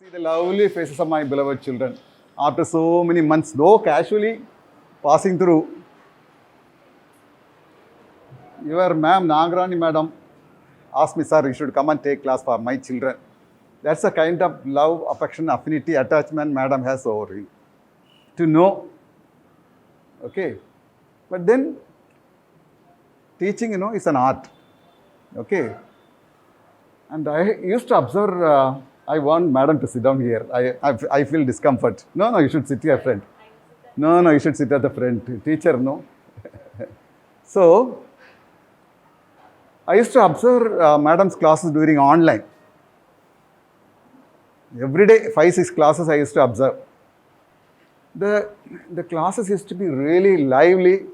See the lovely faces of my beloved children. After so many months, though casually passing through, your ma'am, Nagrani madam, asked me, sir, you should come and take class for my children. That's the kind of love, affection, affinity, attachment madam has over you. To know, okay. But then, teaching, is an art, okay. And I used to observe, I want madam to sit down here. I feel discomfort. No, you should sit here, friend. No, you should sit at the front. Teacher, no. So, I used to observe madam's classes during online. Every day, 5-6 classes I used to observe. The classes used to be really lively,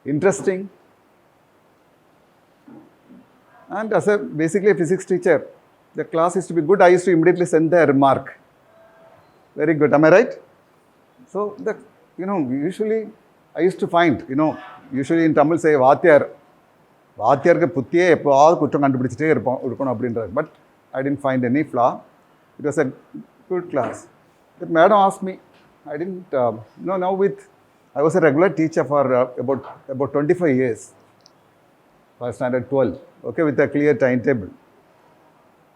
interesting. And as basically a physics teacher, the class used to be good. I used to immediately send the remark. Very good. Am I right? So, usually I used to find, usually in Tamil say, வாத்தியாருக்கு புத்தியே எப்போவாவது குற்றம் கண்டுபிடிச்சிட்டே இருக்கணும் அப்படின்றது. But I didn't find any flaw. It was a good class. The madam asked me, I didn't, I was a regular teacher for about 25 years. For standard 12, okay, with a clear timetable.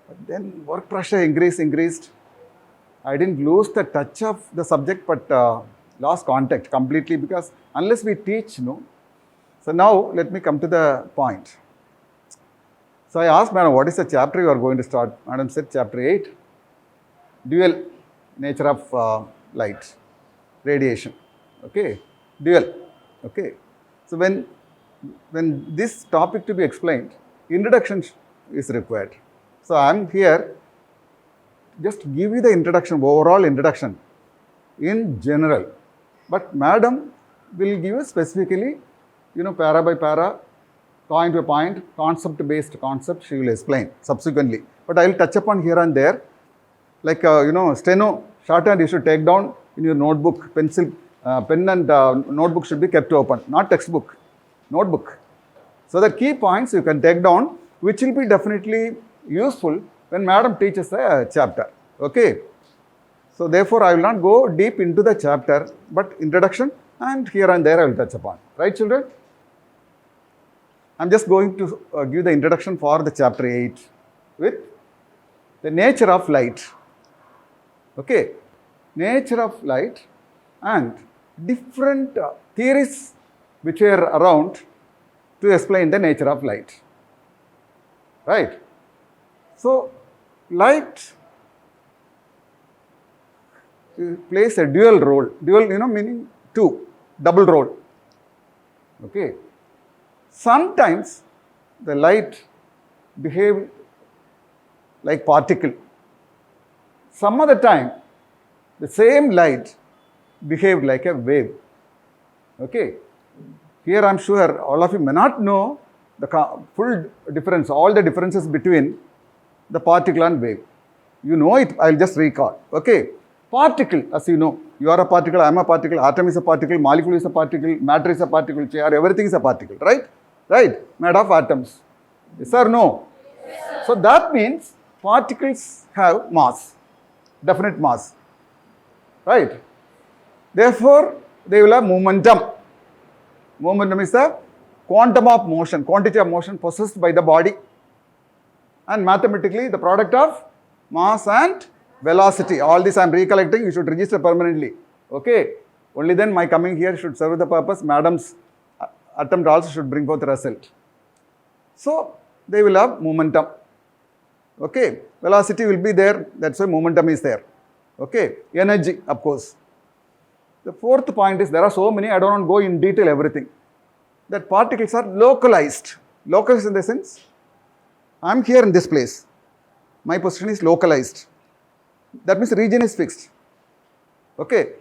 But then work pressure increased. I didn't lose the touch of the subject, but lost contact completely because unless we teach, So now let me come to the point. So I asked madam, what is the chapter you are going to start? Madam said chapter 8, dual nature of light, radiation. Okay, dual. Okay. So when this topic to be explained, introduction is required. So I am here just give you the introduction, overall introduction in general. But madam will give you specifically, para by para, point by point, concept-based concept she will explain subsequently. But I will touch upon here and there. Like, steno, shorthand you should take down in your notebook, pencil, pen and notebook should be kept open, not textbook, notebook. So the key points you can take down, which will be definitely useful when madam teaches a chapter. Okay. So therefore, I will not go deep into the chapter, but introduction and here and there I will touch upon. Right, children? I am just going to give the introduction for the chapter 8 with the nature of light. Okay. Nature of light and different theories which are around to explain the nature of light. Right. So, light plays a dual role. Dual, meaning two, double role. Okay. Sometimes the light behave like particle. Some other time, the same light behaved like a wave. Okay. Here I am sure all of you may not know the full difference, all the differences between the particle and wave. You know it, I will just recall. Okay. Particle, as you know, you are a particle, I am a particle, atom is a particle, molecule is a particle, matter is a particle, chair, everything is a particle, right? Right? Made of atoms. Yes or no? Yes, sir. So that means particles have mass, definite mass. Right? Therefore, they will have momentum. Momentum is the quantum of motion, quantity of motion possessed by the body. And mathematically, the product of mass and velocity. All this I am recollecting, you should register permanently. Okay. Only then my coming here should serve the purpose. Madam's attempt also should bring forth the result. So, they will have momentum. Okay. Velocity will be there. That's why momentum is there. Okay. Energy, of course. The fourth point is there are so many, I don't want to go in detail everything. That particles are localized. Localized in the sense, I am here in this place. My position is localized. That means region is fixed. Okay.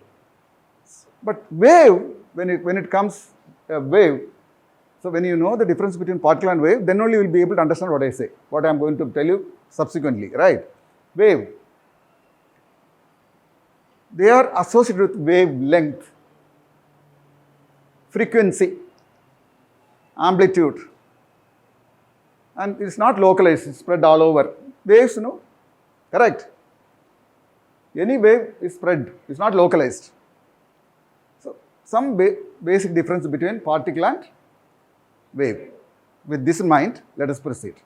But wave, when it comes a wave, so when you know the difference between particle and wave, then only you will be able to understand what I say, what I am going to tell you subsequently, right? Wave. They are associated with wavelength, frequency, amplitude, and it is not localized, it's spread all over. Waves, correct? Any wave is spread, it's not localized. So, some basic difference between particle and wave. With this in mind, let us proceed.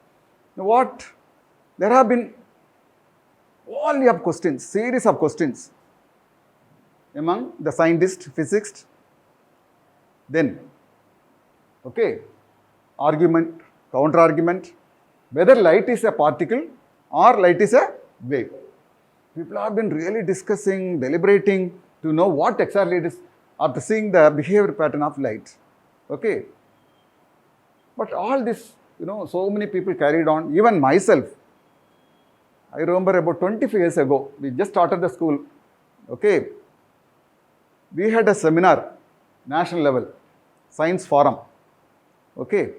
Now there have been only of questions, series of questions among the scientists, physicists, then, okay, argument, counter argument, whether light is a particle or light is a wave. People have been really discussing, deliberating to know what exactly it is after seeing the behavior pattern of light. Okay. But all this, so many people carried on, even myself. I remember about 25 years ago, we just started the school. Okay. We had a seminar, national level, science forum. Okay.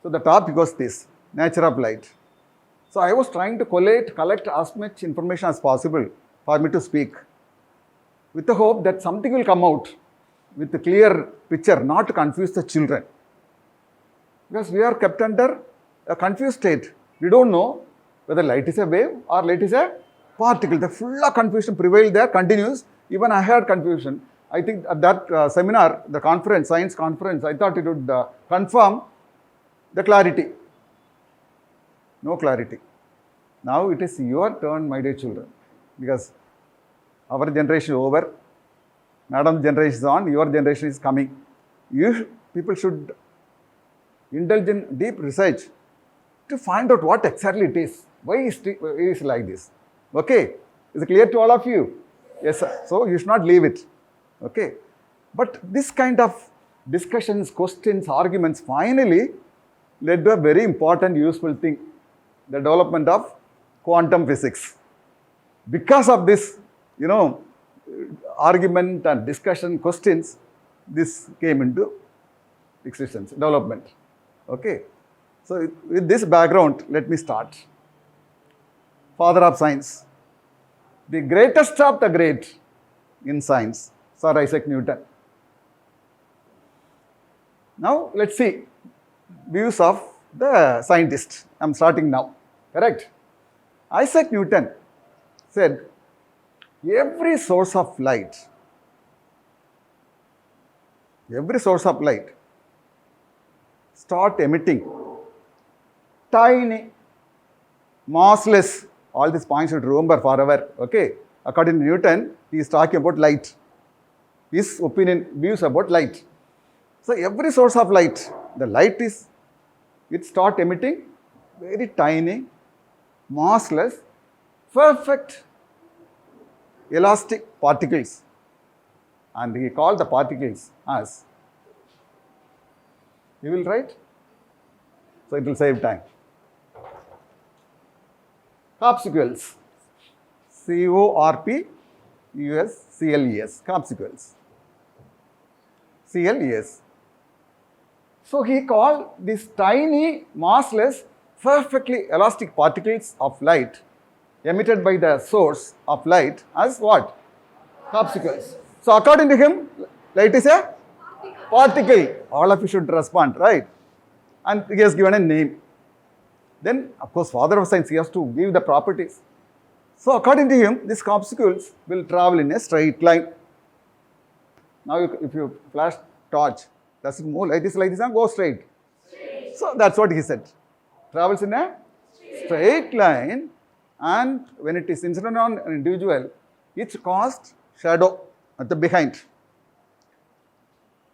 So the topic was this, nature of light. So I was trying to collect as much information as possible for me to speak, with the hope that something will come out with a clear picture, not to confuse the children. Because we are kept under a confused state. We don't know whether light is a wave or light is a particle. The full of confusion prevailed there, continues. Even I had confusion. I think at that seminar, the conference, science conference, I thought it would confirm the clarity. No clarity. Now it is your turn, my dear children, because our generation is over, madam generation is on, your generation is coming. You people should indulge in deep research to find out what exactly it is. Why is it like this? Okay, is it clear to all of you? Yes, sir. So you should not leave it. Okay, but this kind of discussions, questions, arguments finally led to a very important, useful thing, the development of quantum physics. Because of this, argument and discussion, questions, this came into existence, development. Okay. So with this background, let me start. Father of science, the greatest of the great in science, Sir Isaac Newton. Now let's see views of the scientist. I am starting now, correct? Isaac Newton said, every source of light start emitting tiny, massless, all these points you should remember forever, okay? According to Newton, he is talking about light. His opinion, views about light. So every source of light, the light it start emitting very tiny, massless, perfect, elastic particles. And he called the particles as, you will write? So it will save time. Corpuscles. C-O-R-P-U-S-C-L-E-S. Corpuscles. C-L-E-S. So he called these tiny, massless, perfectly elastic particles of light emitted by the source of light as what? Corpuscles. So according to him, light is a particle. All of you should respond, right? And he has given a name. Then, of course, father of science, he has to give the properties. So according to him, these corpuscles will travel in a straight line. Now, if you flash torch, does it move like this and go straight? So that's what he said. Travels in a straight line, and when it is incident on an individual, it casts shadow at the behind.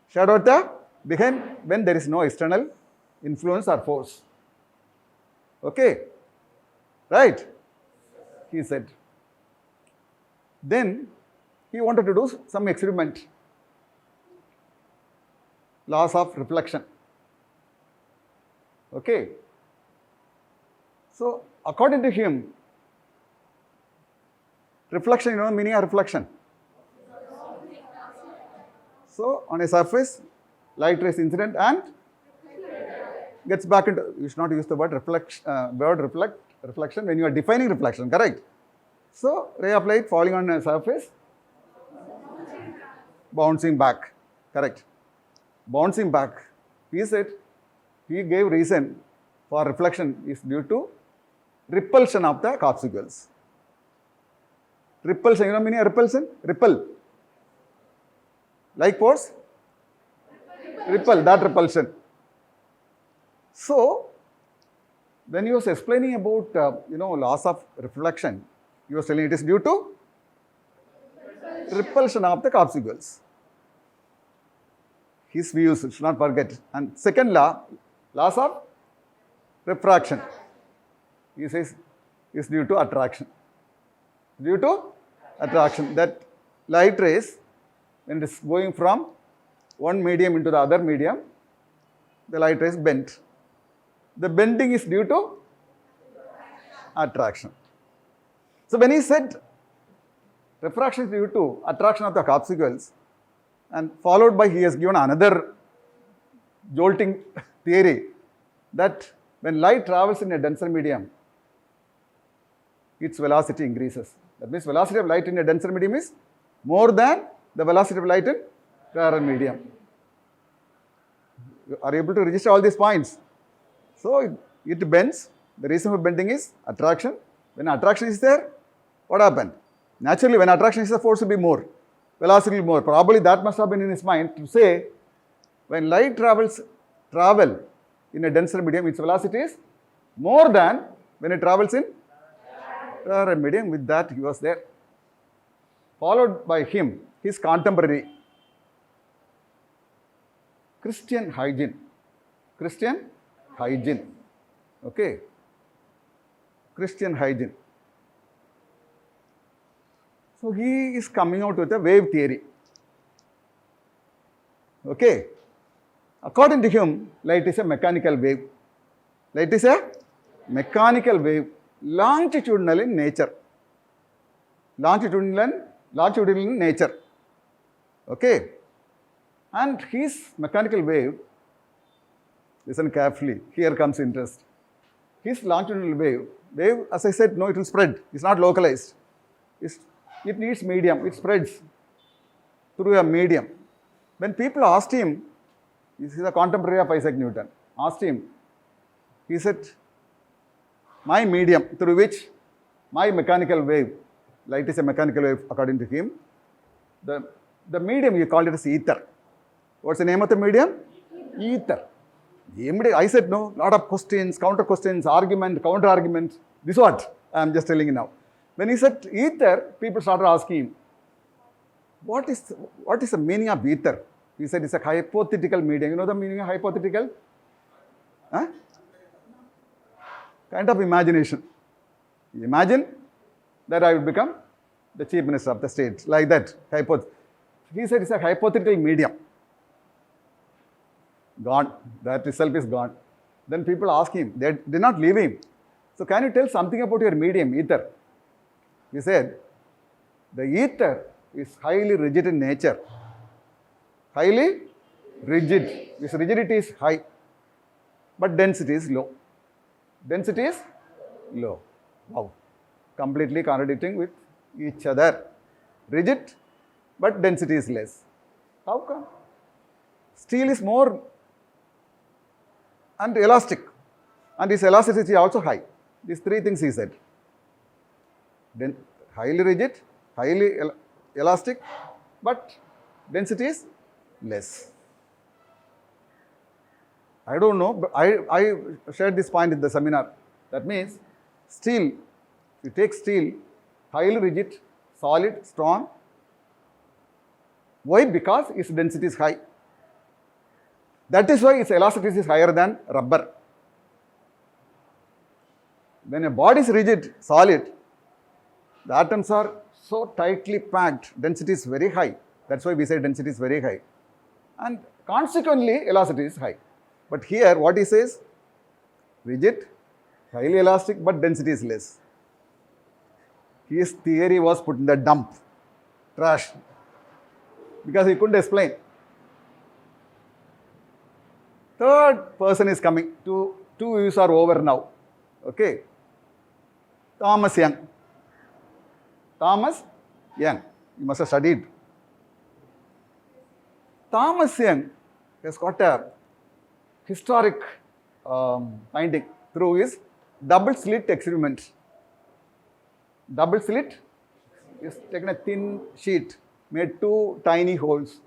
Shadow at the behind when there is no external influence or force. Okay? Right? He said. Then he wanted to do some experiment. Laws of reflection. Okay? So, according to him, reflection, meaning of reflection. So, on a surface, light rays incident and gets back into, you should not use the word reflection when you are defining reflection, correct? So, ray of light falling on a surface, bouncing back, correct? Bouncing back. He said, he gave reason for reflection is due to repulsion of the corpuscles. Repulsion, you know meaning of repulsion? Repel. Like force? Repel, that repulsion. So, when he was explaining about, laws of reflection, he was telling it is due to repulsion of the corpuscles. His views, should not forget. And second law, laws of refraction. He says is due to attraction. Due to attraction. That light rays, when it is going from one medium into the other medium, the light rays bend. The bending is due to attraction. So when he said refraction is due to attraction of the corpuscles, and followed by he has given another jolting theory that when light travels in a denser medium, its velocity increases. That means velocity of light in a denser medium is more than the velocity of light in rarer medium. You are able to register all these points. So it bends. The reason for bending is attraction. When attraction is there, what happened? Naturally, when attraction is there, force will be more, velocity will be more. Probably that must have been in his mind to say, when light travel in a denser medium, its velocity is more than when it travels in rarer medium. With that, he was there. Followed by him, his contemporary, Christian Huygens. Christian Huygens. Okay. Christian Huygens. So he is coming out with a wave theory. Okay. According to him, light is a mechanical wave. Light is a mechanical wave, longitudinal in nature. Longitudinal in nature. Okay. And his mechanical wave, listen carefully, here comes interest. His longitudinal wave, as I said, no, it will spread. It's not localized. It needs medium. It spreads through a medium. When people asked him, this is a contemporary of Isaac Newton, asked him, he said, my medium through which my mechanical wave, light is a mechanical wave according to him, the medium he called it as ether. What's the name of the medium? Ether. I said no, lot of questions, counter questions, argument, counter argument. This is what I am just telling you now. When he said ether, people started asking him, what is the meaning of ether? He said it's a hypothetical medium. You know the meaning of hypothetical? Huh? Kind of imagination. Imagine that I will become the chief minister of the state, like that. He said it's a hypothetical medium. Gone. That itself is gone. Then people ask him, they did not leave him. So can you tell something about your medium, ether? He said, the ether is highly rigid in nature. Highly rigid. Its rigidity is high, but density is low. Density is low. Wow. Completely contradicting with each other. Rigid, but density is less. How come? Steel is more and elastic, and its elasticity is also high. These three things he said. Then highly rigid, highly elastic, but density is less. I don't know, but I shared this point in the seminar. That means steel, you take steel, highly rigid, solid, strong. Why? Because its density is high. That is why its elasticity is higher than rubber. When a body is rigid, solid, the atoms are so tightly packed, density is very high. That's why we say density is very high. And consequently, elasticity is high. But here, what he says, rigid, highly elastic, but density is less. His theory was put in the dump, trash, because he couldn't explain. Third person is coming. Two views are over now. Okay. Thomas Young. Thomas Young. You must have studied. Thomas Young has got a historic finding through his double slit experiment. Double slit He's taken a thin sheet, made two tiny holes.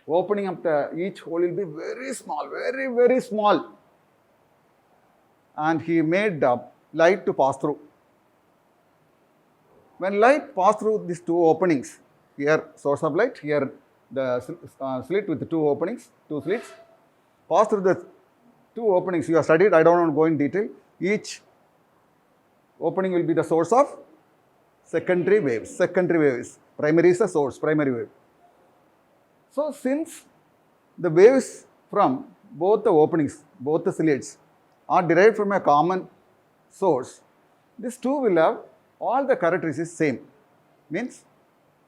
Opening up each hole will be very small, very, very small. And he made light to pass through. When light passed through these two openings, here source of light, here the slit with the two openings, two slits, pass through the two openings you have studied, I don't want to go in detail. Each opening will be the source of secondary waves. Primary is the source, primary wave. So since the waves from both the openings, both the slits are derived from a common source, these two will have all the characteristics same. Means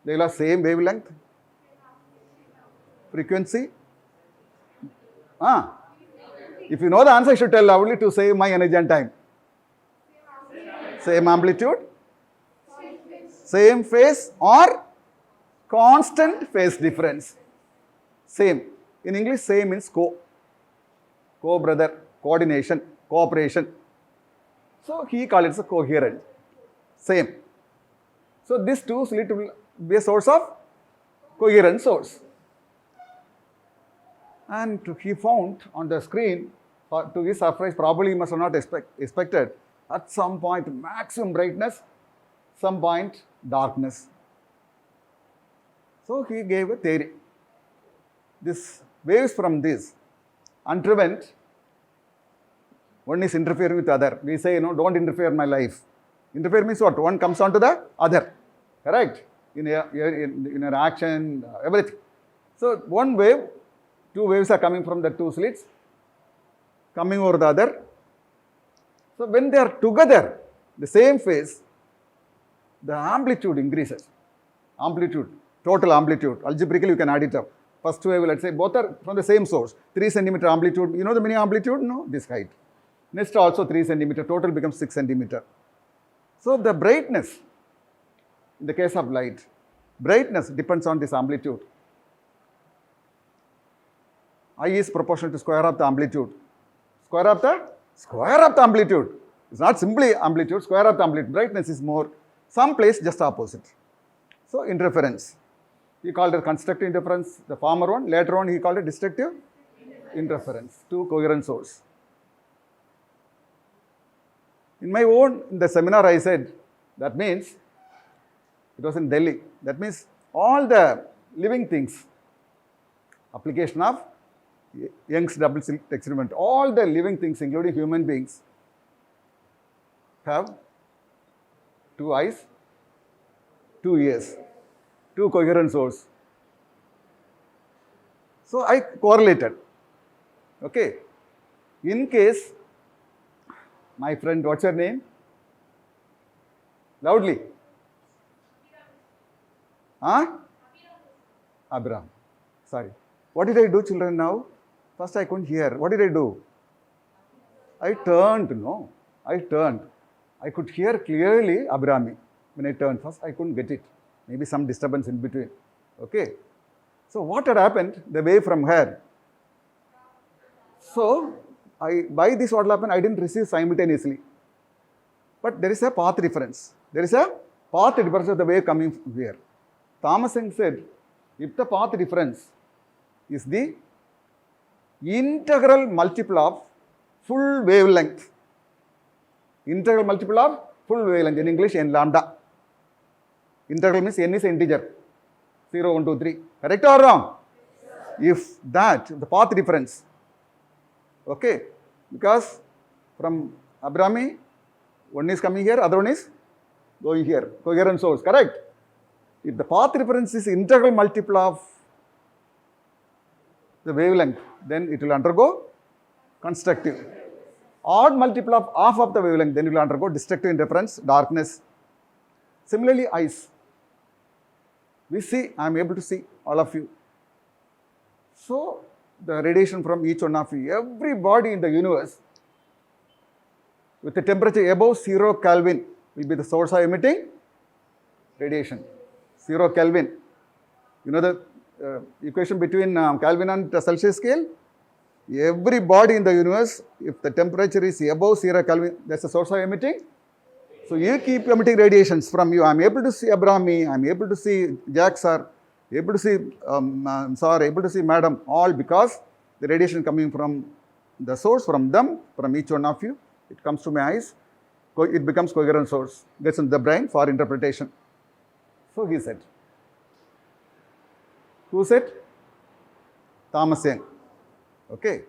they will have same wavelength, frequency. If you know the answer, I should tell loudly to save my energy and time. Same amplitude, same phase or constant phase difference. Same. In English, same means co-brother, coordination, cooperation. So he calls it a coherent. Same. So this two slit will be a source of coherent source. And he found on the screen, to his surprise, probably he must have not expected, at some point maximum brightness, some point darkness. So he gave a theory. This waves from this underwent, one is interfering with the other. We say, don't interfere in my life. Interfere means what? One comes on to the other. Correct? In your action, everything. So one wave, two waves are coming from the two slits, coming over the other. So when they are together, the same phase, the amplitude increases. Amplitude, total amplitude. Algebraically, you can add it up. First wave, let's say, both are from the same source. 3 centimeter amplitude. You know the meaning amplitude? No, this height. Next also 3 centimeter. Total becomes 6 centimeter. So the brightness, in the case of light, brightness depends on this amplitude. I is proportional to square of the amplitude. Square of the amplitude. It's not simply amplitude, square of the amplitude. Brightness is more. Some place just opposite. So interference. He called it constructive interference, the former one. Later on he called it destructive interference. Two coherent source. In the seminar I said, that means, it was in Delhi, that means all the living things, application of Young's double slit experiment, all the living things including human beings have two eyes, 2 ears, two coherent source. So I correlated. Okay. In case, my friend, what's your name? Loudly. Abram. Sorry. What did I do, children, now? First I couldn't hear. What did I do? I turned. I could hear clearly Abrami. When I turned first, I couldn't get it. Maybe some disturbance in between. Okay. So what had happened? The wave from here. So by this what will happen? I didn't receive simultaneously. But there is a path difference. There is a path difference of the wave coming from here. Thomason said, if the path difference is the integral multiple of full wavelength. Integral multiple of full wavelength, in English, n lambda. Integral means n is an integer. 0, 1, 2, 3. Correct or wrong? If that, the path difference. Okay. Because from Abrami, one is coming here, other one is going here. Coherent source. Correct? If the path difference is integral multiple of the wavelength, then it will undergo constructive. Odd multiple of half of the wavelength, then it will undergo destructive interference, darkness. Similarly, eyes. We see, I am able to see all of you. So, the radiation from each one of you, everybody in the universe with the temperature above 0 Kelvin will be the source of emitting radiation. 0 Kelvin. You know the equation between Kelvin and Celsius scale? Every body in the universe, if the temperature is above 0 Kelvin, that's the source of emitting So you keep emitting radiations from you. I am able to see Abrahami, I am able to see Jack sir, able to see sir, able to see madam, all because the radiation coming from the source, from them, from each one of you, it comes to my eyes, it becomes coherent source, gets in the brain for interpretation. So he said. Who said? Thomas Young. Okay.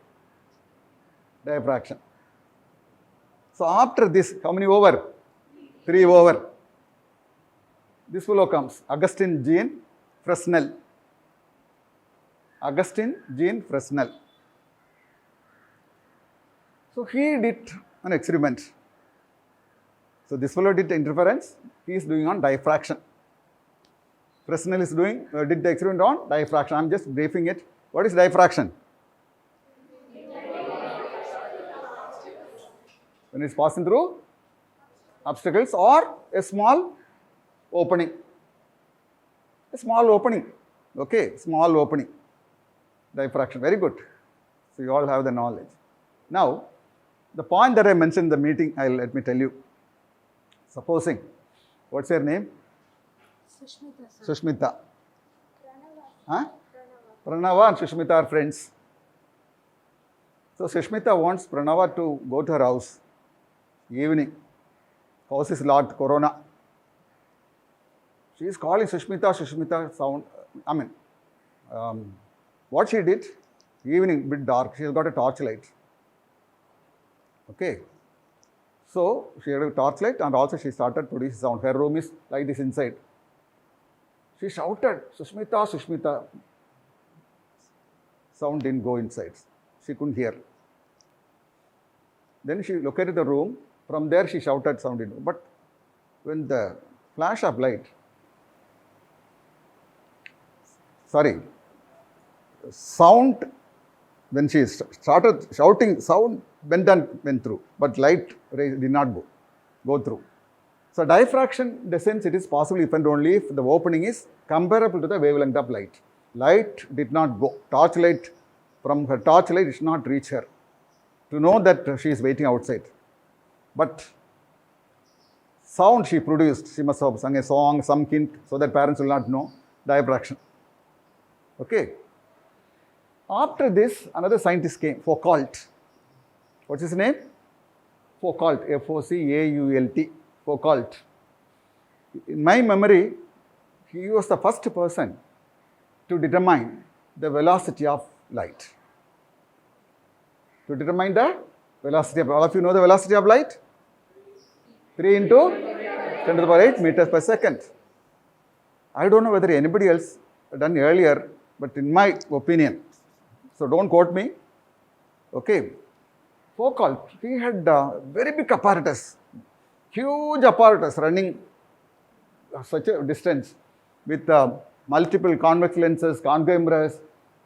Diffraction. So after this, how many over? 3 over. This fellow comes, Augustin Jean Fresnel. Augustin Jean Fresnel. So he did an experiment. So this fellow did interference, he is doing on diffraction. Fresnel is doing, did the experiment on diffraction. I am just briefing it. What is diffraction? When it is passing through obstacles or a small opening. A small opening. Okay, small opening. Diffraction. Very good. So you all have the knowledge. Now, the point that I mentioned in the meeting, let me tell you. Supposing, what's your name? Sushmita. Sushmita. Pranava. Huh? Pranava and Sushmita are friends. So Sushmita wants Pranava to go to her house. Evening. House is locked, corona. She is calling Sushmita, Sushmita sound. I mean, what she did, evening, bit dark, she has got a torchlight. Okay. So she had a torchlight and also she started producing sound. Her room is like this inside. She shouted, Sushmita, Sushmita. Sound didn't go inside. She couldn't hear. Then she located the room. From there she shouted, sound didn't go. But when the flash of light, sound, when she started shouting, sound went through, but light did not go through. So diffraction, in the sense it is possible if and only if the opening is comparable to the wavelength of light. Light did not go. Torchlight, from her torchlight did not reach her to know that she is waiting outside. But sound she produced, she must have sung a song, some hint, so that parents will not know. Diffraction. Okay. After this, another scientist came, Foucault. What's his name? Foucault, F-O-C-A-U-L-T, Foucault. In my memory, he was the first person to determine the velocity of light. To determine the velocity of, all of you know the velocity of light? 3 into 10 to the power 8 meters per second. I don't know whether anybody else done earlier, but in my opinion, so don't quote me, okay. Foucault, he had very big apparatus, huge apparatus running such a distance with multiple convex lenses, concave mirrors,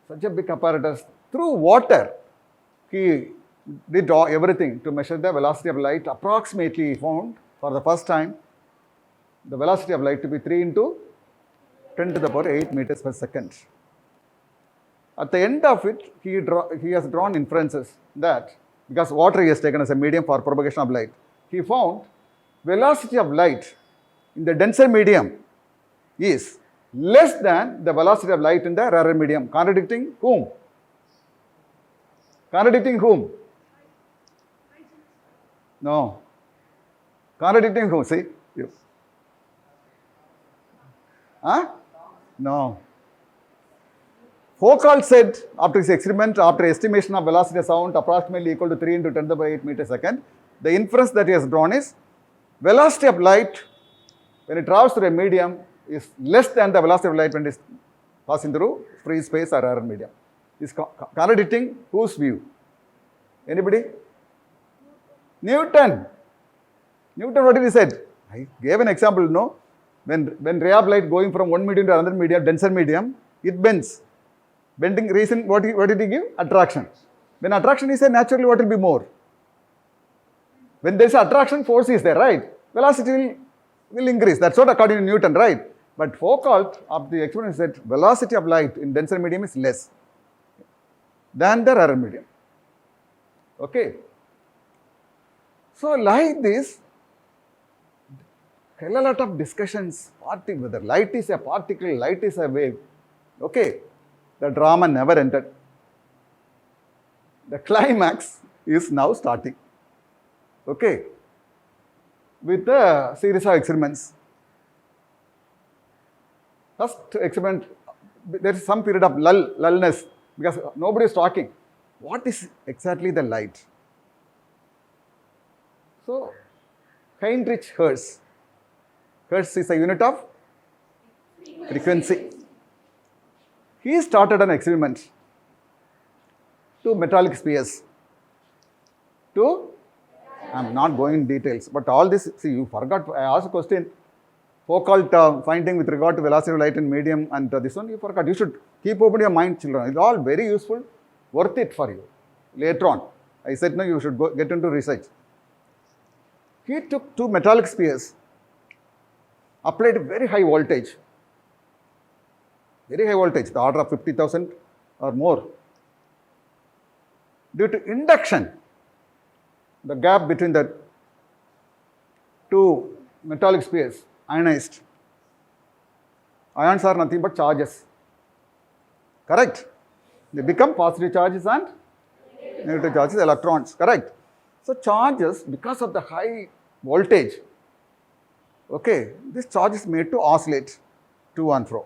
such a big apparatus. Through water, he did everything to measure the velocity of light. Approximately, he found for the first time the velocity of light to be 3 into 10 to the power 8 meters per second. At the end of it, he has drawn inferences that because water he has taken as a medium for propagation of light, he found velocity of light in the denser medium is less than the velocity of light in the rarer medium. Contradicting whom? Contradicting whom? No. Contradicting whom? See? You. Huh? No. Foucault said after his experiment, after estimation of velocity of sound approximately equal to 3 into 10 to the power 8 meters per second, the inference that he has drawn is velocity of light when it travels through a medium is less than the velocity of light when it is passing through free space or rarer medium. Is contradicting whose view? Anybody? Newton. Newton, what did he said? I gave an example, no? When ray of light going from one medium to another medium, denser medium, it bends. Bending reason, what did he give? Attraction. When attraction is there, naturally what will be more? When there is attraction, force is there, right? Velocity will increase. That's what according to Newton, right? But Foucault, of the experiment, said velocity of light in denser medium is less than the rarer medium. Okay. So like this, Hell a lot of discussions, whether light is a particle, light is a wave. Okay, the drama never ended. The climax is now starting. Okay, with a series of experiments. First experiment, there is some period of lullness because nobody is talking. What is exactly the light? So, Heinrich Hertz. Hertz is a unit of frequency. He started an experiment to metallic spheres. I'm not going in details, but all this, see, you forgot, I asked a question, Foucault finding with regard to velocity of light in medium and this one, you forgot. You should keep open your mind, children. It's all very useful, worth it for you. Later on, I said, no, you should get into research. He took two metallic spheres, applied very high voltage, the order of 50,000 or more. Due to induction, the gap between the two metallic spheres ionized. Ions are nothing but charges. Correct? They become positive charges and negative charges, electrons. Correct? So charges, because of the high voltage, okay, this charge is made to oscillate to and fro.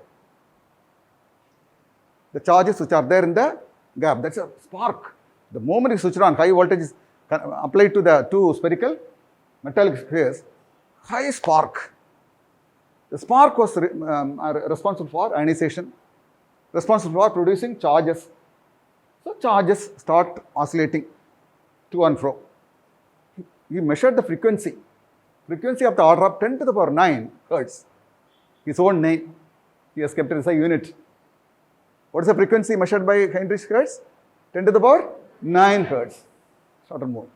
The charges which are there in the gap, that's a spark. The moment you switch on, high voltage is applied to the two spherical metallic spheres, high spark. The spark was responsible for ionization, responsible for producing charges. So charges start oscillating to and fro. He measured the frequency of the order of 10 to the power 9 hertz. His own name, he has kept it as a unit. What is the frequency measured by Heinrich Hertz? 10 to the power 9 hertz. Short or more.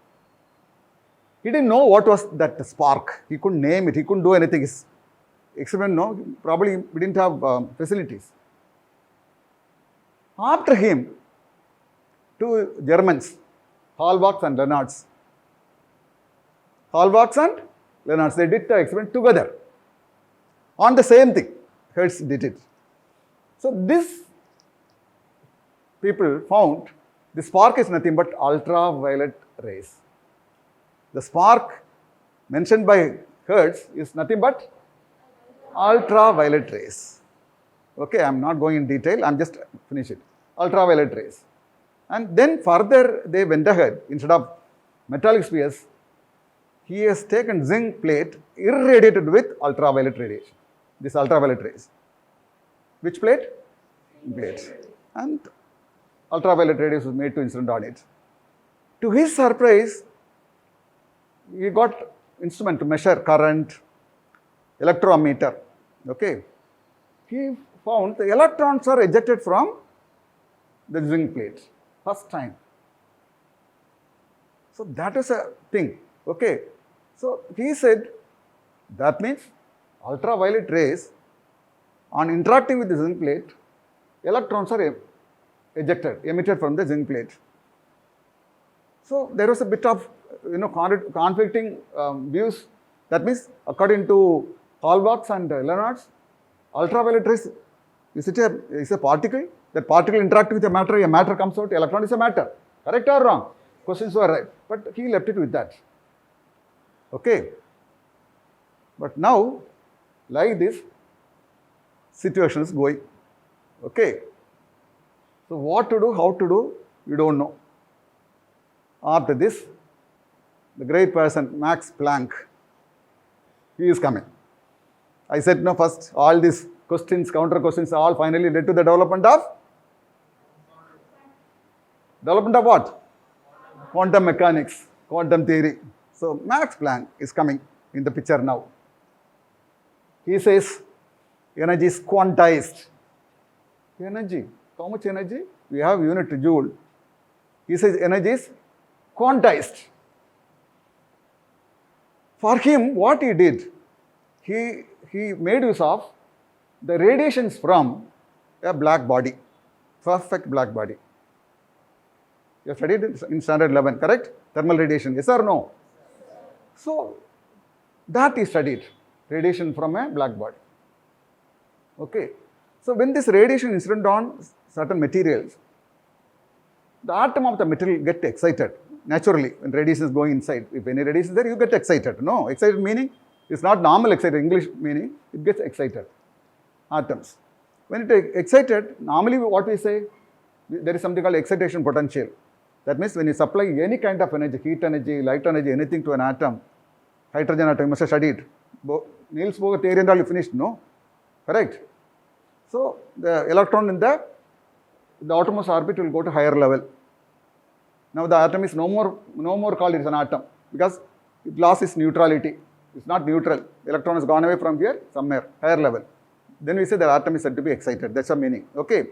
He didn't know what was that spark. He couldn't name it. He couldn't do anything. His experiment, no, probably we didn't have facilities. After him, two Germans, Hallwachs and Lenartz. They did the experiment together on the same thing. Hertz did it. So this people found the spark is nothing but ultraviolet rays. The spark mentioned by Hertz is nothing but ultraviolet rays. Okay, I am not going in detail, I am just finish it. Ultraviolet rays. And then further they went ahead, instead of metallic spheres, he has taken zinc plate irradiated with ultraviolet radiation. This ultraviolet rays. Which plate? Plate. And ultraviolet radiation was made to incident on it. To his surprise, he got instrument to measure current, electrometer. Okay. He found the electrons are ejected from the zinc plate. First time. So that is a thing. Okay. So he said that means ultraviolet rays on interacting with the zinc plate, electrons are emitted from the zinc plate. So there was a bit of conflicting views. That means according to Hallwachs and Lenartz, ultraviolet rays is a particle. That particle interacting with a matter comes out, electron is a matter. Correct or wrong? Questions were right. But he left it with that. Okay. But now, like this, situation is going. Okay. So what to do, how to do, you don't know. After this, the great person, Max Planck, he is coming. I said, no, first, all these questions, counter questions, all finally led to the development of what? Quantum mechanics, quantum theory. So Max Planck is coming in the picture now. He says, energy is quantized. Energy, how much energy? We have unit joule. He says energy is quantized. For him, what he did, he made use of the radiations from a black body, perfect black body. You have studied it in standard 11, correct? Thermal radiation, yes or no? So, that he studied radiation from a black body. Okay. So when this radiation is incident on certain materials, the atom of the material get excited naturally when radiation is going inside. If any radiation is there, you get excited. No, excited meaning it's not normal excited, English meaning it gets excited. Atoms. When it is excited, normally what we say, there is something called excitation potential. That means when you supply any kind of energy, heat energy, light energy, anything to an atom, hydrogen atom, you must have studied. Niels Bohr theory and all you finished, no? Correct? So the electron in the outermost orbit will go to higher level. Now the atom is no more called it as an atom because it lost its neutrality. It's not neutral. The electron has gone away from here, somewhere, higher level. Then we say the atom is said to be excited. That's the meaning. Okay.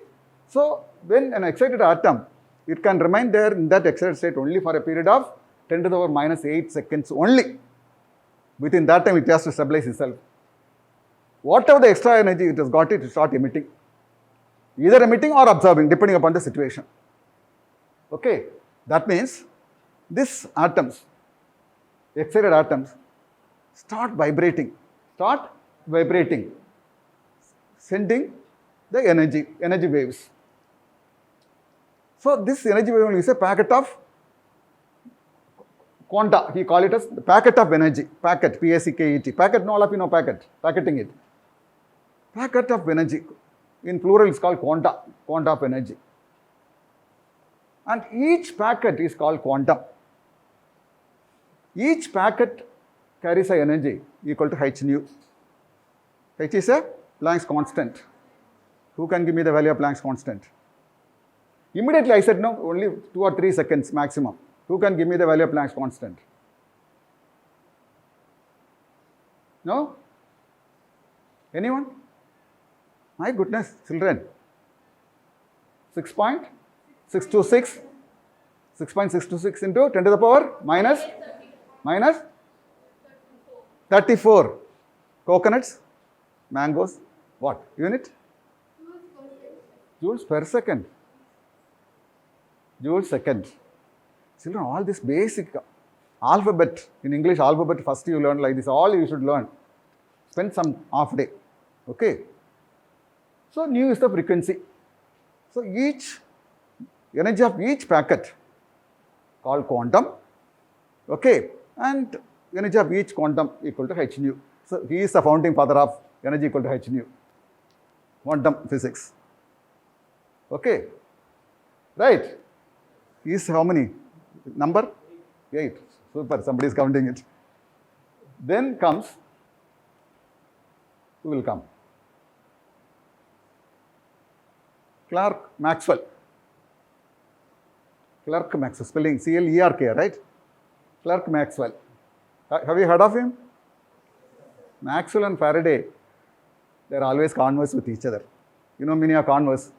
So when an excited atom, it can remain there in that excited state only for a period of 10 to the power minus 8 seconds only. Within that time, it has to stabilize itself. Whatever the extra energy it has got, it will start emitting. Either emitting or absorbing, depending upon the situation. Okay. That means these atoms, excited atoms, start vibrating, sending the energy waves. So this energy wave is a packet of quanta. He call it as the packet of energy. Packet, P-A-C-K-E-T. Packet, no, all of you know packet. Packeting it. Packet of energy. In plural, it's called quanta of energy. And each packet is called quantum. Each packet carries an energy equal to h nu. H is a Planck's constant. Who can give me the value of Planck's constant? Immediately I said no, only 2 or 3 seconds maximum. Who can give me the value of Planck's constant? No? Anyone? My goodness, children. 6.626 into 10 to the power minus 34. Coconuts, mangoes, what? Unit? Joules per second. Joules second. Children, all this basic alphabet, in English alphabet, first you learn like this, all you should learn. Spend some half day. Okay. So, nu is the frequency. So, each energy of each packet called quantum, okay, and energy of each quantum equal to h nu. So, he is the founding father of energy equal to h nu, quantum physics, okay, right. He is how many? Number 8. Super, somebody is counting it. Then comes, who will come? Clerk Maxwell. Clerk Maxwell, spelling C-L-E-R-K, right? Clerk Maxwell. Have you heard of him? Maxwell and Faraday, they are always converse with each other. You know meaning of converse?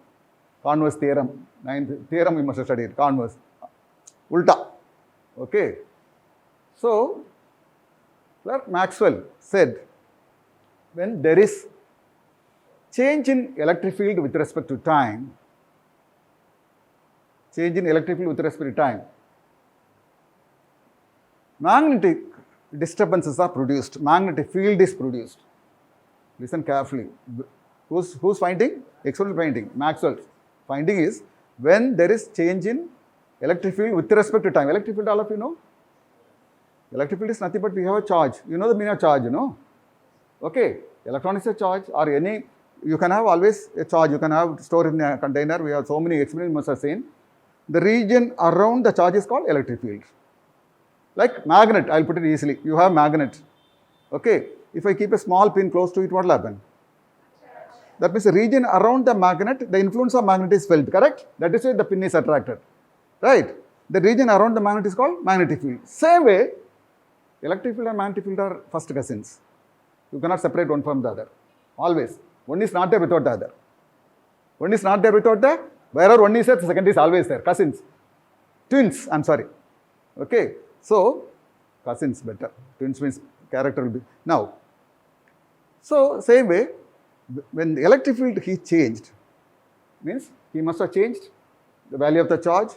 Converse theorem. 9th theorem we must have studied. Converse. Ulta. Okay. So, Clerk Maxwell said, when there is change in electric field with respect to time, magnetic disturbances are produced, magnetic field is produced. Listen carefully. Who's finding? Experimental finding. Maxwell's finding is when there is change in electric field with respect to time. Electric field, all of you know? Electric field is nothing but we have a charge. You know the meaning of charge, you know? Okay. Electron is a charge or any, you can have always a charge, you can have stored in a container. We have so many experiments must have seen. The region around the charge is called electric field. Like magnet, I'll put it easily. You have magnet. Okay. If I keep a small pin close to it, what will happen? That means the region around the magnet, the influence of magnet is felt, correct? That is why the pin is attracted. Right? The region around the magnet is called magnetic field. Same way, electric field and magnetic field are first cousins. You cannot separate one from the other. Always. One is not there without the other. One is not there without the, wherever one is there, the second is always there. Cousins. Twins, I'm sorry. Okay. So, cousins better. Twins means character will be. Now, so same way, when the electric field he changed, means he must have changed the value of the charge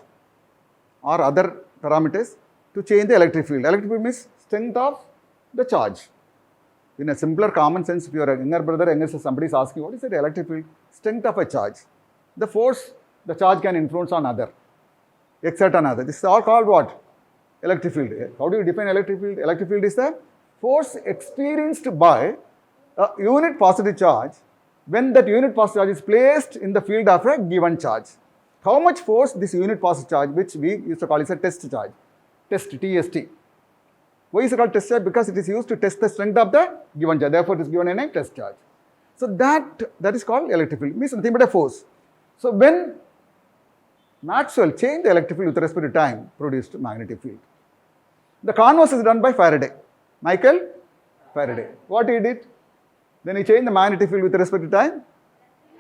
or other parameters to change the electric field. Electric field means strength of the charge. in a simpler common sense, if your younger brother, younger sister, somebody is asking, what is the electric field? Strength of a charge. The force the charge can influence on other, exert on other. This is all called what? Electric field. How do you define electric field? Electric field is the force experienced by a unit positive charge when that unit positive charge is placed in the field of a given charge. How much force this unit positive charge, which we used to call as a test charge, test, TST. Why is it called test charge? Because it is used to test the strength of the given charge. Therefore, it is given a name test charge. So that is called electric field. It means nothing but a force. So when Maxwell changed the electric field with respect to time, produced magnetic field. The converse is done by Faraday. Michael Faraday. What he did? Then he changed the magnetic field with respect to time,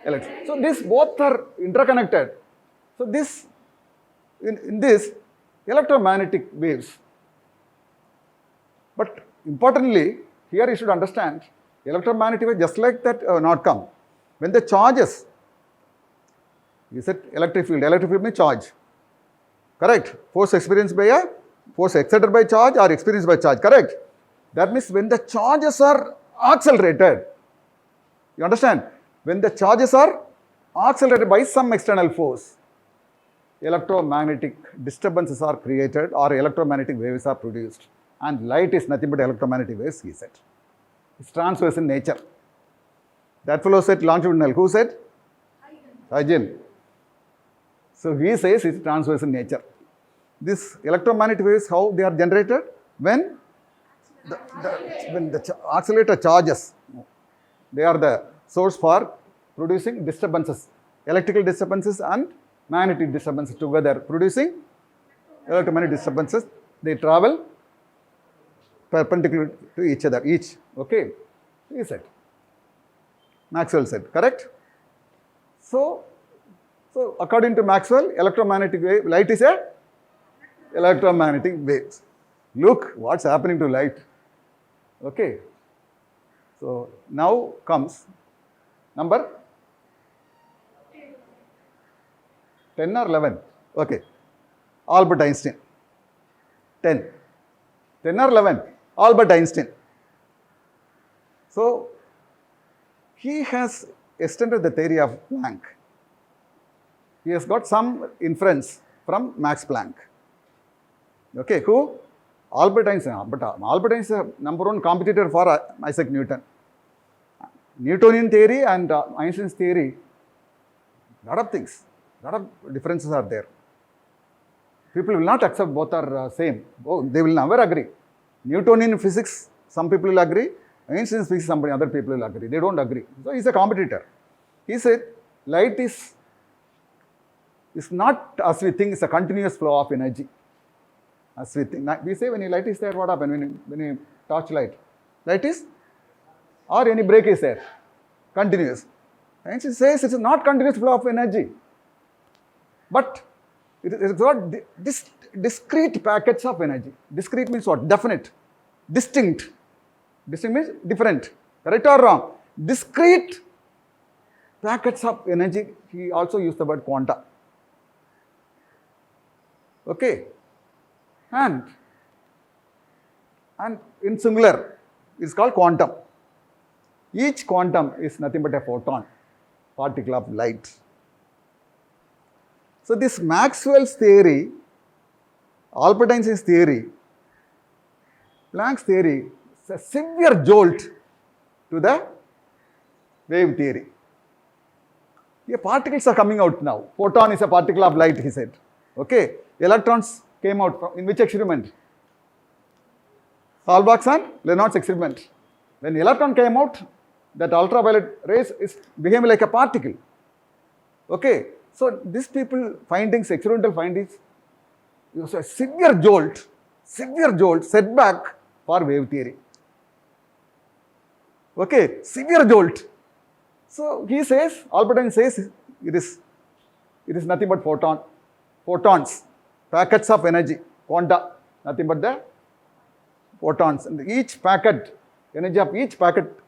electric. So these both are interconnected. So this, in this, electromagnetic waves. But importantly, here you should understand, electromagnetic waves just like that not come. When the charges, you said electric field means charge. Correct? Force experienced by a, force exerted by charge or experienced by charge. Correct? That means when the charges are accelerated, you understand? When the charges are accelerated by some external force, electromagnetic disturbances are created or electromagnetic waves are produced. And light is nothing but electromagnetic waves, he said. It's transverse in nature. That fellow said longitudinal. Who said? Huygens. So he says it's transverse in nature. This electromagnetic waves, how they are generated? When the accelerator charges, they are the source for producing disturbances, electrical disturbances and magnetic disturbances together, producing electromagnetic disturbances. They travel perpendicular to each other, okay, he said. Maxwell said, correct? So according to Maxwell, electromagnetic wave, light is a electromagnetic waves. Look what's happening to light, okay. So now comes number 10 or 11, okay. Albert Einstein, 10 or 11, Albert Einstein. So he has extended the theory of Planck. He has got some inference from Max Planck. Okay, who? Albert Einstein. But Albert Einstein is the number one competitor for Isaac Newton. Newtonian theory and Einstein's theory, lot of things, lot of differences are there. People will not accept both are same. Oh, they will never agree. Newtonian physics, some people will agree. Einstein's physics, other people will agree. They don't agree. So he's a competitor. He said, light is not as we think, it's a continuous flow of energy. As we think. We say when light is there, what happens? When you torch light? Light is? Or any break is there? Continuous. Einstein says it's not continuous flow of energy. But it is got discrete packets of energy. Discrete means what? Definite. Distinct. Distinct means different. Correct or wrong? Discrete packets of energy. He also used the word quanta. Okay. And in singular, it's called quantum. Each quantum is nothing but a photon, particle of light. So this Maxwell's theory, Albert Einstein's theory, Planck's theory is a severe jolt to the wave theory. Here particles are coming out now. Photon is a particle of light, he said. Okay. Electrons came out from, in which experiment? Halbach's and Lenard's experiment. When electron came out, that ultraviolet rays is became like a particle. Okay. So these people findings, experimental findings, it was a severe jolt, setback for wave theory. Okay, severe jolt. So he says, Albert Einstein says, it is nothing but photons, packets of energy, quanta, nothing but the photons. And each packet, energy of each packet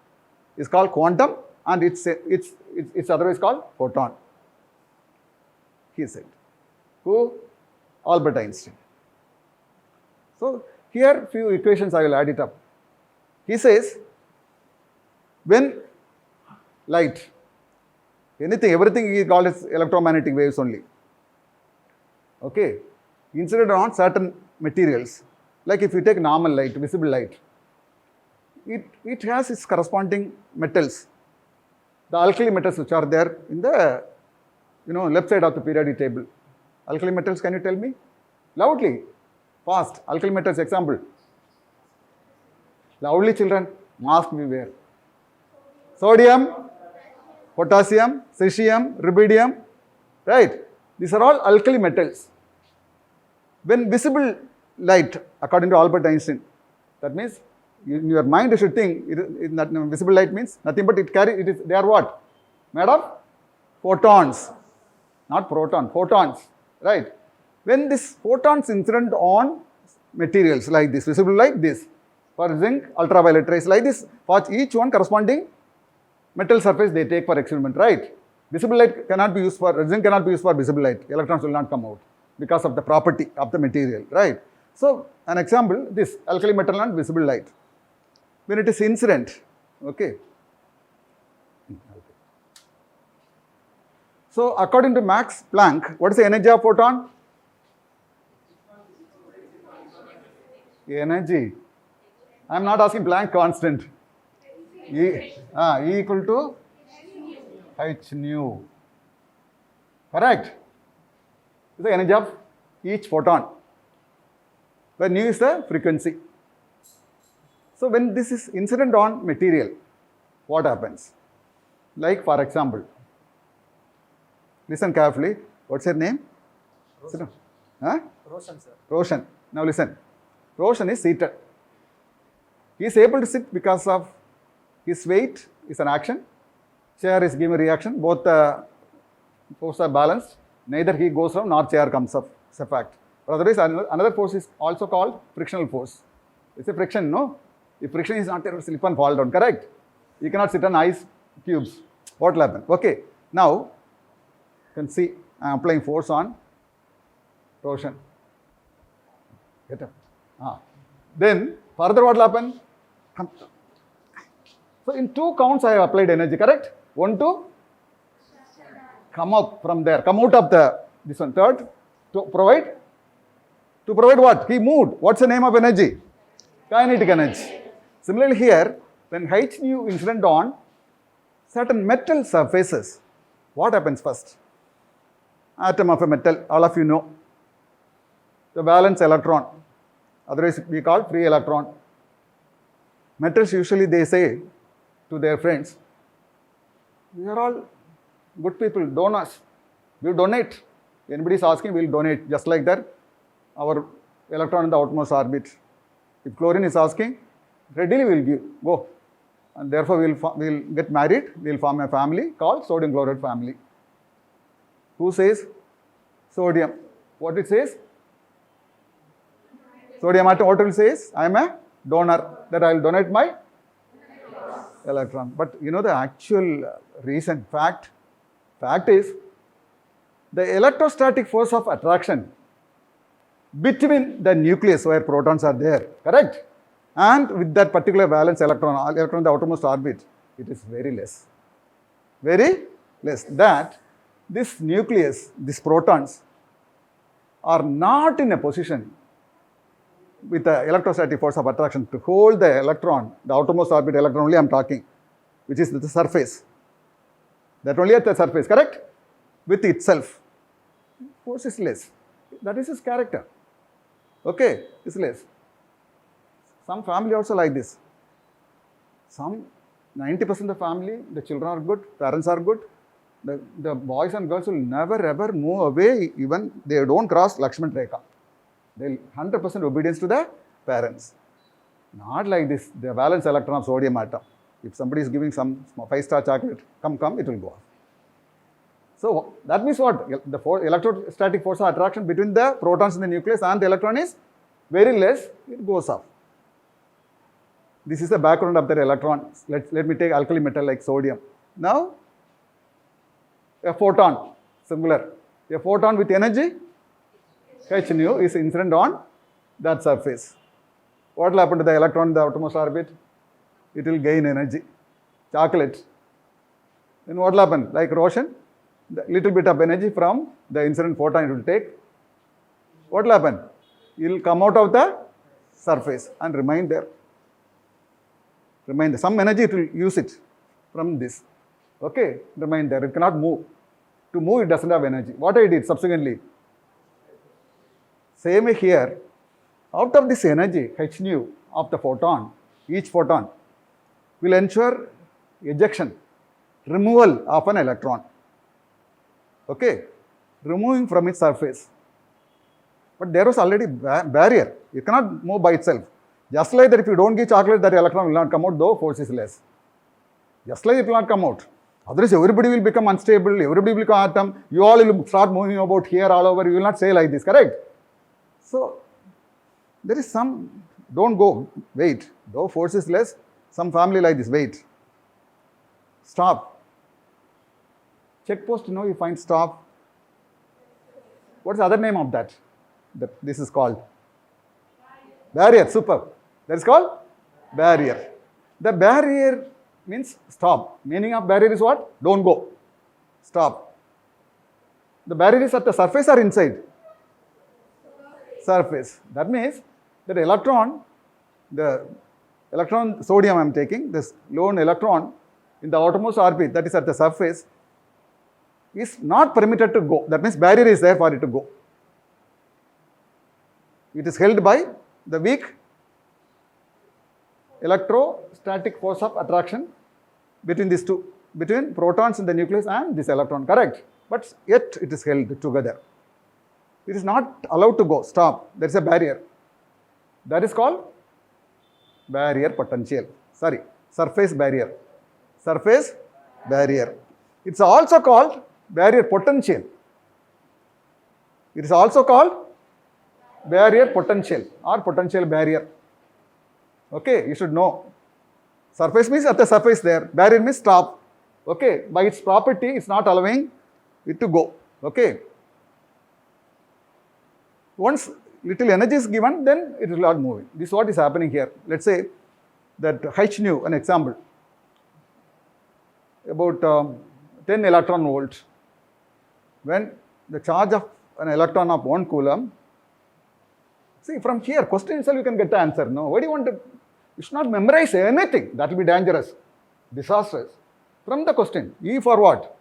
is called quantum, and it's otherwise called photon. He said. Who? Albert Einstein. So here few equations I will add it up. He says When light, anything, everything is called as electromagnetic waves only. Okay, incident on certain materials, like if you take normal light, visible light, it has its corresponding metals, the alkali metals which are there in the left side of the periodic table. Alkali metals, can you tell me? Loudly, fast. Alkali metals example. Loudly children, mask we wear. Sodium, potassium, cesium, rubidium, right? These are all alkali metals. When visible light, according to Albert Einstein, that means in your mind you should think that visible light means nothing but they are what? Made of photons, not proton, photons, right? When this photons incident on materials like this, visible like this, for zinc, ultraviolet rays like this, for each one corresponding metal surface they take for experiment, right? Visible light cannot be used for, zinc cannot be used for visible light, electrons will not come out because of the property of the material, right? So, an example, this alkali metal and visible light. When it is incident, okay. So, according to Max Planck, what is the energy of photon? Energy. I am not asking Planck constant. E equal to h nu. Correct? Is the energy of each photon, where nu is the frequency. So, when this is incident on material, what happens? Like for example, listen carefully. What's your name? Roshan. Huh? Roshan, sir. Roshan. Now listen. Roshan is seated. He is able to sit because of his weight is an action. Chair is giving a reaction. Both the forces are balanced. Neither he goes down nor chair comes up. It's a fact. But otherwise, another force is also called frictional force. It's a friction, no? If friction is not there, slip and fall down, correct? You cannot sit on ice cubes. What will happen? Okay. Now, you can see I am applying force on Roshan. Get up. Then, further what will happen? Come. So, in 2 counts I have applied energy, correct? 1 to come up from there, come out of this one. Third, to provide what? He moved. What's the name of energy? Kinetic energy. Similarly here, when h nu incident on certain metal surfaces, what happens first? Atom of a metal, all of you know. The valence electron, otherwise we call free electron. Metals usually they say to their friends, we are all good people, donors. We donate. Anybody is asking, we will donate. Just like that, our electron in the outermost orbit. If chlorine is asking, readily we will give, go. And therefore, we will get married, we will form a family called sodium chloride family. Who says? Sodium. What it says? Sodium atom, what it will says? I am a donor, that I will donate my electron. But you know the actual reason, fact is, the electrostatic force of attraction between the nucleus where protons are there, correct? And with that particular valence electron in the outermost orbit, it is very less. Very less. That this nucleus, these protons, are not in a position with the electrostatic force of attraction to hold the electron, the outermost orbit electron only I am talking, which is the surface. That only at the surface, correct? With itself. Force is less. That is its character. Okay, it's less. Some family also like this. Some 90% of the family, the children are good, parents are good. The boys and girls will never ever move away, even they don't cross Lakshman Rekha. They'll 100% obedience to the parents. Not like this, the valence electron of sodium atom. If somebody is giving some 5-star chocolate, come, it will go off. So that means what? The electrostatic force of attraction between the protons in the nucleus and the electron is very less, it goes off. This is the background of the electron. Let me take alkali metal like sodium. Now, a photon, singular. A photon with energy, h nu, is incident on that surface. What will happen to the electron in the outermost orbit? It will gain energy. chocolate, then what will happen? Like Roshan, the little bit of energy from the incident photon it will take. What will happen? It will come out of the surface and remain there. Remain there. Some energy it will use it from this. Okay, remain there. It cannot move. To move, it doesn't have energy. What I did subsequently? Same here. Out of this energy, h nu of the photon, each photon will ensure ejection, removal of an electron. Okay, removing from its surface. But there was already barrier. It cannot move by itself. Just like that, if you don't give chocolate, that electron will not come out, though force is less. Just like it will not come out. Otherwise, everybody will become unstable, everybody will become atom, you all will start moving about here all over, you will not say like this, correct? So, there is some, don't go, wait, though force is less, some family like this, wait, stop. Check post, you find stop. What's the other name of that? This is called? Barrier, super. That is called barrier. The barrier means stop. Meaning of barrier is what? Don't go. Stop. The barrier is at the surface or inside? Surface. That means that electron, the electron sodium I am taking, this lone electron in the outermost orbit that is at the surface is not permitted to go. That means barrier is there for it to go. It is held by the weak electrostatic force of attraction between these two, between protons in the nucleus and this electron, correct? But yet it is held together. It is not allowed to go, stop. There is a barrier. That is called barrier potential. Sorry, surface barrier. Surface barrier. It's also called barrier potential. It is also called barrier potential or potential barrier. Okay, you should know. Surface means at the surface there. Barrier means stop. Okay, by its property, it's not allowing it to go. Okay. Once little energy is given, then it will start moving. This is what is happening here. Let's say that h nu, an example, about 10 electron volt. When the charge of an electron of 1 coulomb, see from here, question itself you can get the answer. No, why do you want to? You should not memorize anything. That will be dangerous, disastrous. From the question, E for what?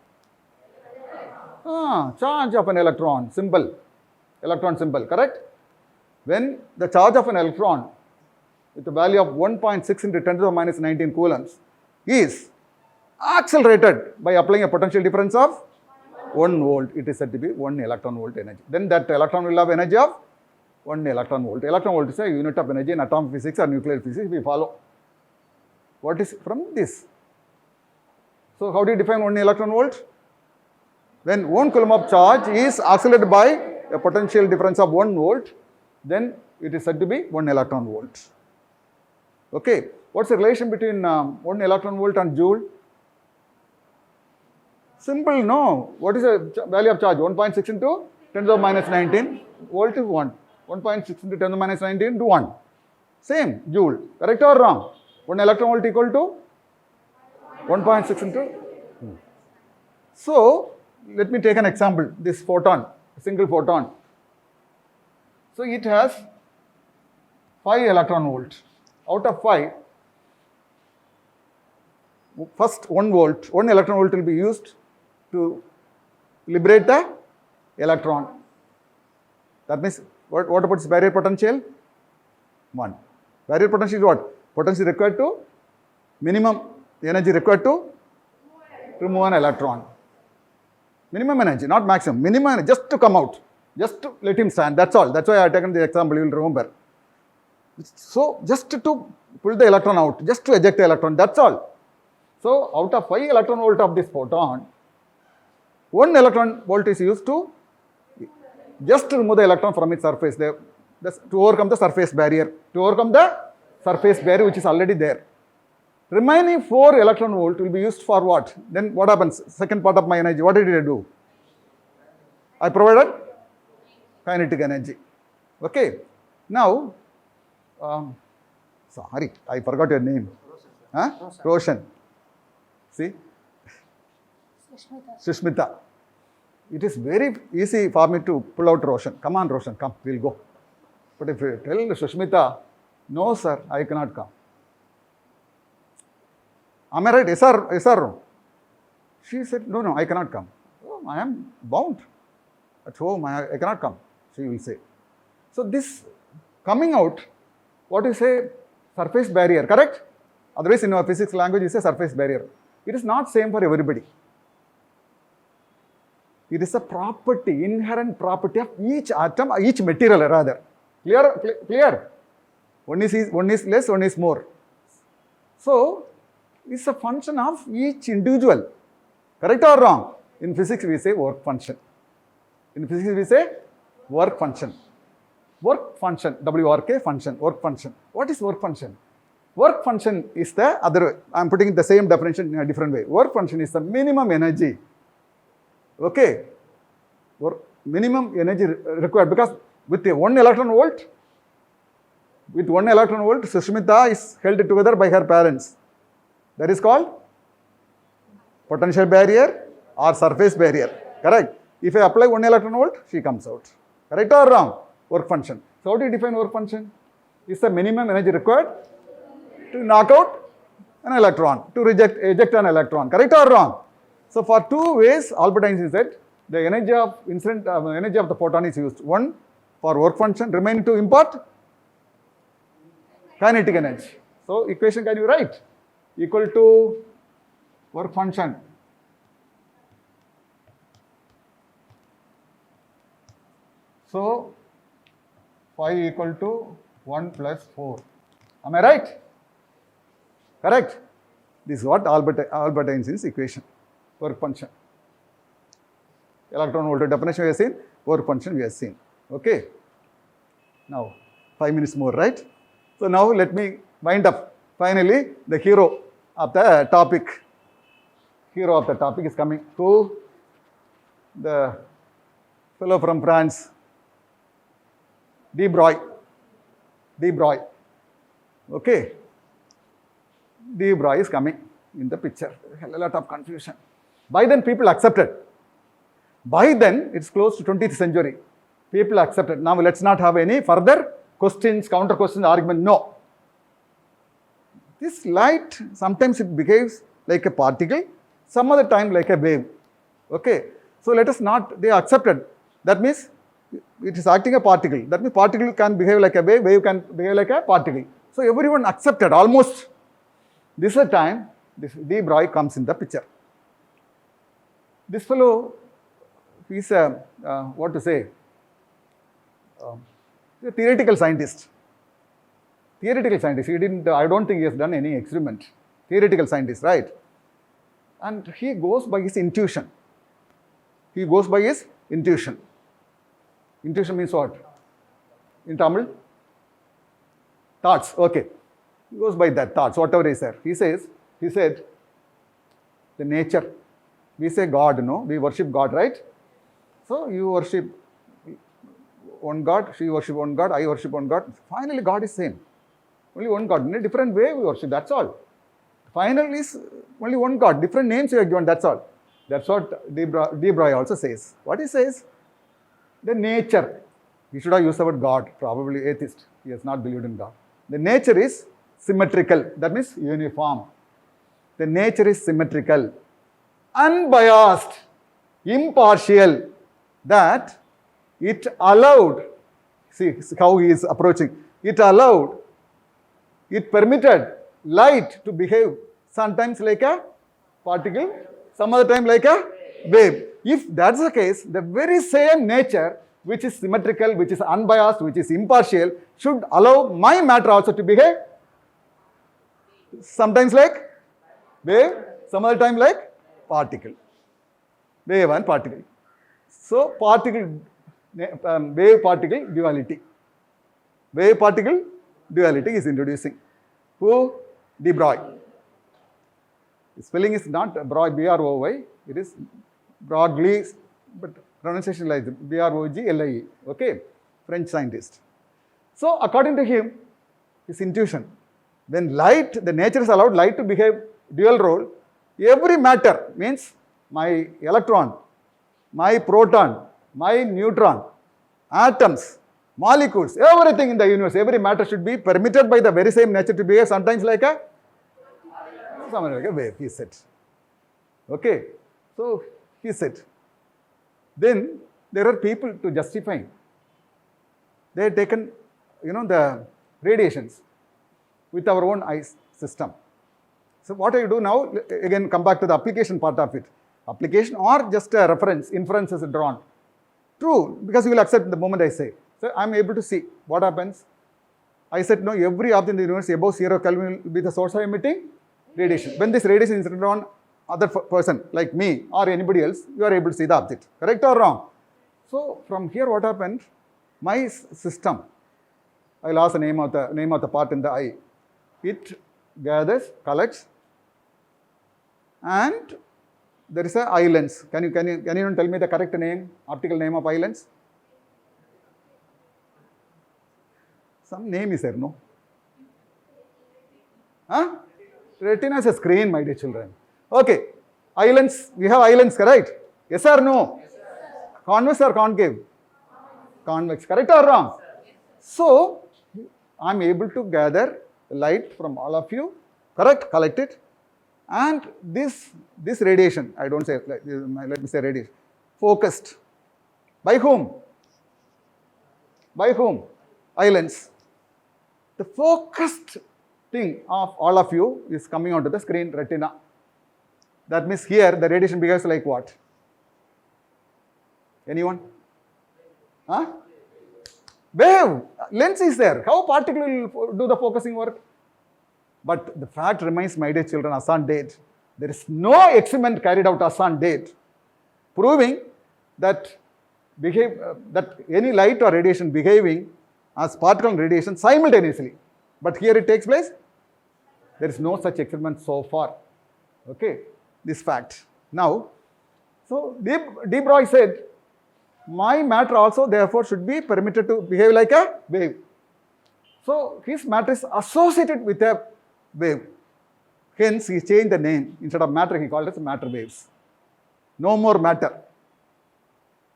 Charge of an electron, symbol. Electron symbol, correct? When the charge of an electron with a value of 1.6 into 10 to the minus 19 coulombs is accelerated by applying a potential difference of 1 volt, it is said to be 1 electron volt energy. Then that electron will have energy of 1 electron volt. Electron volt is a unit of energy in atomic physics or nuclear physics, we follow. What is from this? So how do you define 1 electron volt? When 1 coulomb of charge is accelerated by a potential difference of 1 volt, then it is said to be 1 electron volt. Okay, what's the relation between 1 electron volt and joule? Simple, no. What is the value of charge? 1.6 into 10 to the minus 19. Volt is 1. 1.6 into 10 to the minus 19 to 1. Same, joule. Correct or wrong? 1 electron volt equal to 1.6 into. So, let me take an example. This photon, single photon. So, it has 5 electron volt. Out of 5, first 1 volt, 1 electron volt will be used to liberate the electron. That means, what about its barrier potential? 1. Barrier potential is what? Potential required to, minimum energy required to remove an electron. Minimum energy, not maximum. Minimum energy, just to come out. Just to let him stand, that's all. That's why I have taken the example, you will remember. So, just to pull the electron out, just to eject the electron, that's all. So, out of 5 electron volt of this photon, 1 electron volt is used to just to remove the electron from its surface, to overcome the surface barrier, which is already there. Remaining 4 electron volt will be used for what? Then what happens? Second part of my energy, what did I do? I provided kinetic energy. Okay. Now, sorry, I forgot your name. Roshan. See, Sushmita. Sushmita. It is very easy for me to pull out Roshan. Come on, Roshan, come, we'll go. But if you tell Sushmita, no, sir, I cannot come. Am I right? Yes or no? She said, no, I cannot come. Oh, I am bound. At home, I cannot come, she will say. So this coming out, what you say, surface barrier, correct? Otherwise, in our physics language, you say surface barrier. It is not same for everybody. It is a property, inherent property of each atom, each material rather. Clear? One is less, one is more. So, it's a function of each individual. Correct or wrong? In physics, we say work function. In physics, we say work function. Work function, WRK function, work function. What is work function? Work function is the other way. I am putting the same definition in a different way. Work function is the minimum energy. Okay? Minimum energy required, because with 1 electron volt, Sushmita is held together by her parents. That is called potential barrier or surface barrier. Correct? If I apply 1 electron volt, she comes out. Correct or wrong? Work function. So how do you define work function? It's the minimum energy required to knock out an electron, to eject an electron. Correct or wrong? So for two ways, Albert Einstein said, the energy of energy of the photon is used. One for work function, remaining to impart kinetic energy. So equation can you write? Equal to work function. So phi equal to 1 plus 4. Am I right? Correct? This is what Albert Einstein's equation. Work function. Electron volt definition we have seen, work function we have seen. Okay. Now, 5 minutes more, right? So now let me wind up. Finally, the hero of the topic. Hero of the topic is coming. Who? The fellow from France, de Broglie. Okay. De Broglie is coming in the picture. A lot of confusion. By then, people accepted. By then, it's close to 20th century. People accepted. Now, let's not have any further questions, counter questions, argument. No. This light, sometimes it behaves like a particle, some other time like a wave. Okay. So, let us not, they accepted. That means, it is acting a particle. That means, particle can behave like a wave, wave can behave like a particle. So, everyone accepted almost. This is the time, this de Broglie comes in the picture. This fellow, he's a, what to say, a theoretical scientist. Theoretical scientist. He didn't, I don't think he has done any experiment. Theoretical scientist, right? And he goes by his intuition. He goes by his intuition. Intuition means what? In Tamil? Thoughts, okay. He goes by that, thoughts, whatever is there. He said, the nature. We say God, no? We worship God, right? So you worship one God, she worship one God, I worship one God. Finally, God is same. Only one God. In a different way we worship, that's all. Finally, is only one God. Different names you have given, that's all. That's what de Broglie also says. What he says? The nature. He should have used the word God, probably atheist. He has not believed in God. The nature is symmetrical. That means uniform. The nature is symmetrical, unbiased, impartial, that it allowed, see how he is approaching, it allowed, it permitted light to behave sometimes like a particle, some other time like a wave. If that's the case, the very same nature which is symmetrical, which is unbiased, which is impartial, should allow my matter also to behave sometimes like wave, some other time like particle. Wave and particle. So, particle, wave particle duality. Wave particle duality is introducing. Who? De Broglie. The spelling is not Broglie, B-R-O-Y, it is Broglie, but pronunciation like B-R-O-G-L-I-E. Okay, French scientist. So, according to him, his intuition, when light, the nature is allowed light to behave dual role, Every matter means my electron, my proton, my neutron, atoms, molecules, everything in the universe, every matter should be permitted by the very same nature to behave sometimes like a wave, he said. Okay, so he said. Then there are people to justify. They have taken, the radiations with our own eyes system. So what I do now, again come back to the application part of it. Application or just a reference, inference is drawn. True, because you will accept the moment I say. So I am able to see what happens. I said no, every object in the universe above 0 Kelvin will be the source of emitting radiation. When this radiation is drawn other person like me or anybody else, you are able to see the object. Correct or wrong? So from here what happened? My system, I lost the name of the part in the eye. It gathers, collects, and there is a eye lens. Can you tell me the correct name, optical name of eye lens? Some name is there, no? Huh? Retina is a screen, my dear children. Okay, eye lens, we have eye lens, correct? Yes or no? Yes, convex or concave? Convex, correct or wrong? So, I am able to gather light from all of you, correct? Collect it. And this radiation, I don't say, let me say radiation, focused. By whom? By whom? Eye lens. The focused thing of all of you is coming onto the screen, retina. That means here the radiation behaves like what? Anyone? Huh? Wave. Lens is there. How particle will do the focusing work? But the fact remains, my dear children, as on date, there is no experiment carried out as on date proving that any light or radiation behaving as particle and radiation simultaneously. But here it takes place. There is no such experiment so far. Okay, this fact. Now, so de Broglie said, my matter also therefore should be permitted to behave like a wave. So his matter is associated with a wave. Hence he changed the name. Instead of matter he called it matter waves. No more matter.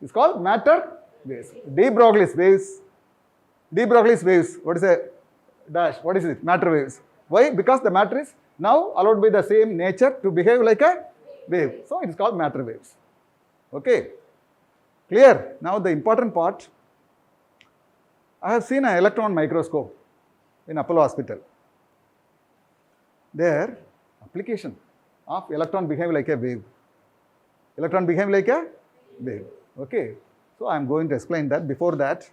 It's called matter waves. De Broglie's waves. De Broglie's waves. What is a dash? What is it? Matter waves. Why? Because the matter is now allowed by the same nature to behave like a wave. So it is called matter waves. Okay. Clear? Now the important part. I have seen an electron microscope in Apollo Hospital. There, application of electron behave like a wave. Electron behave like a wave. Okay. So I am going to explain that. Before that,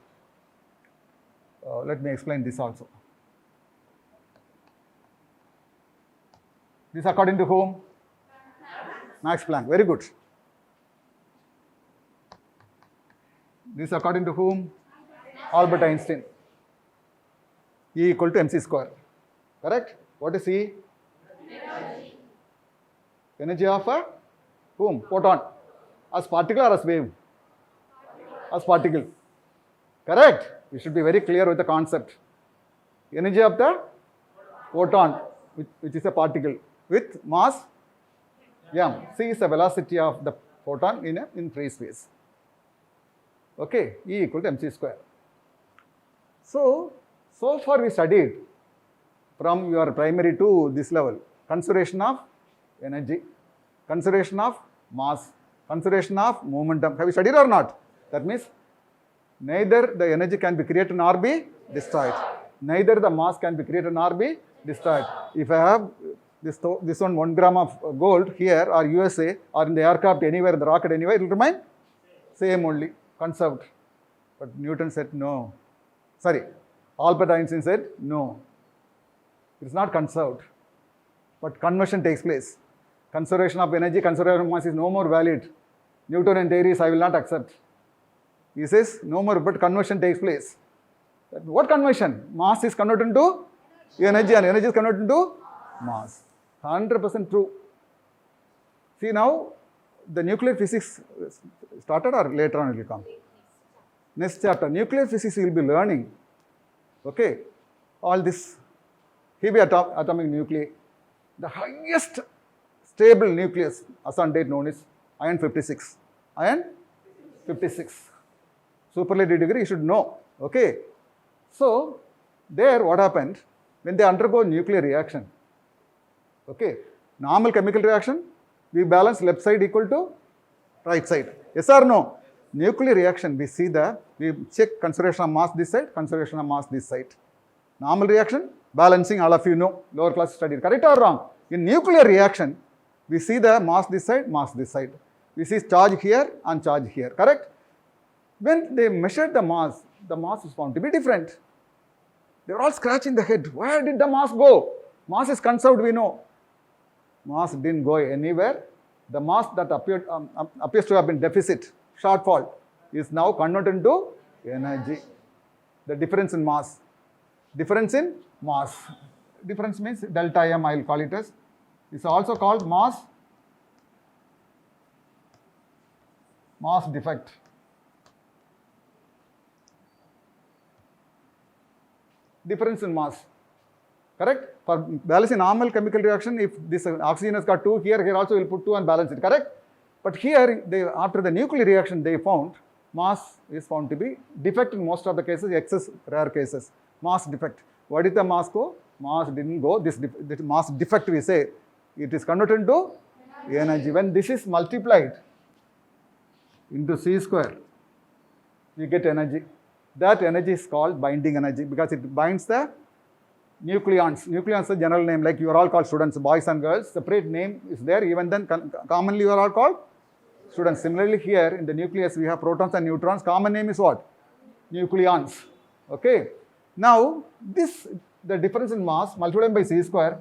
let me explain this also. This according to whom? Max Planck. Very good. This according to whom? Albert Einstein. E equal to mc square. Correct? What is E? Energy. Energy of a whom? Photon. As particle or as wave? As particle. Correct? You should be very clear with the concept. Energy of the photon, which is a particle with mass m. C is the velocity of the photon in free space. Okay, E equal to mc square. So far we studied from your primary to this level, conservation of energy, conservation of mass, conservation of momentum. Have you studied or not? That means neither the energy can be created nor be destroyed. Neither the mass can be created nor be destroyed. If I have this 1 gram of gold here or USA or in the aircraft anywhere, in the rocket anywhere, it will remain same only, conserved. But Newton said no. Sorry, Albert Einstein said no. It is not conserved, but conversion takes place. Conservation of energy, conservation of mass is no more valid. Newtonian theories I will not accept. He says no more, but conversion takes place. What conversion? Mass is converted into energy and energy is converted into mass. 100% true. See now, the nuclear physics started or later on it will come? Next chapter, nuclear physics you will be learning. Okay, all this heavy atomic nuclei, the highest stable nucleus as on date known as iron 56. Iron 56. Superlative degree you should know. Okay. So, there what happened when they undergo nuclear reaction? Okay. Normal chemical reaction, we balance left side equal to right side. Yes or no? Nuclear reaction, we check conservation of mass this side, conservation of mass this side. Normal reaction, balancing, all of you know, lower class studied. Correct or wrong? In nuclear reaction, we see the mass this side, mass this side. We see charge here and charge here. Correct? When they measured the mass is found to be different. They were all scratching the head. Where did the mass go? Mass is conserved, we know. Mass didn't go anywhere. The mass that appears to have been deficit, shortfall, is now converted into energy. The difference in mass. Difference in mass. Difference means delta M, I will call it as. It's also called mass defect. Difference in mass. Correct? For balancing normal chemical reaction, if this oxygen has got 2 here also we'll put 2 and balance it. Correct? But here, after the nuclear reaction, they found mass is found to be defect in most of the cases, excess rare cases. Mass defect. Why did the mass go? Mass didn't go. This mass defect, we say, it is converted into energy. When this is multiplied into C square, we get energy. That energy is called binding energy because it binds the nucleons. Nucleons is a general name, like you are all called students, boys and girls. Separate name is there. Even then, commonly you are all called students. Similarly, here in the nucleus, we have protons and neutrons. Common name is what? Nucleons. Okay. Now, the difference in mass multiplied by C square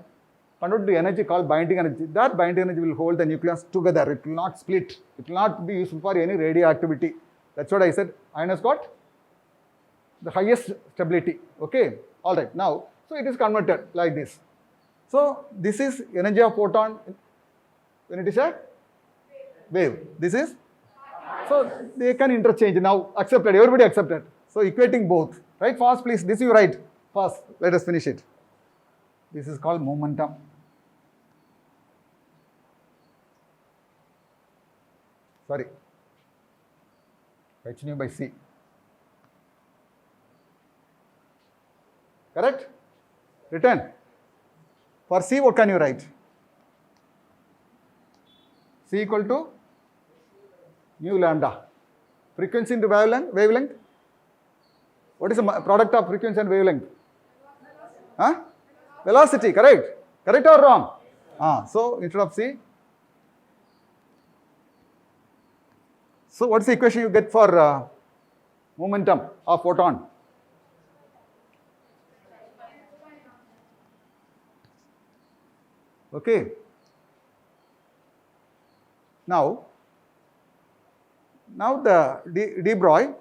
converted to energy called binding energy. That binding energy will hold the nucleons together. It will not split. It will not be useful for any radioactivity. That's what I said. Iron has got the highest stability. Okay. All right. Now, so it is converted like this. So, this is energy of photon when it is a wave. This is, so they can interchange now, accepted, everybody accepted. So, equating both, right? Fast please, this you write, fast, let us finish it. This is called momentum. Sorry, h nu by c. Correct? Written. For C, what can you write? C equal to mu lambda. Frequency into wavelength. What is the product of frequency and wavelength? Huh? Velocity, correct? Correct or wrong? So, instead of C. So, what is the equation you get for momentum of photon? Okay. Now the de Broglie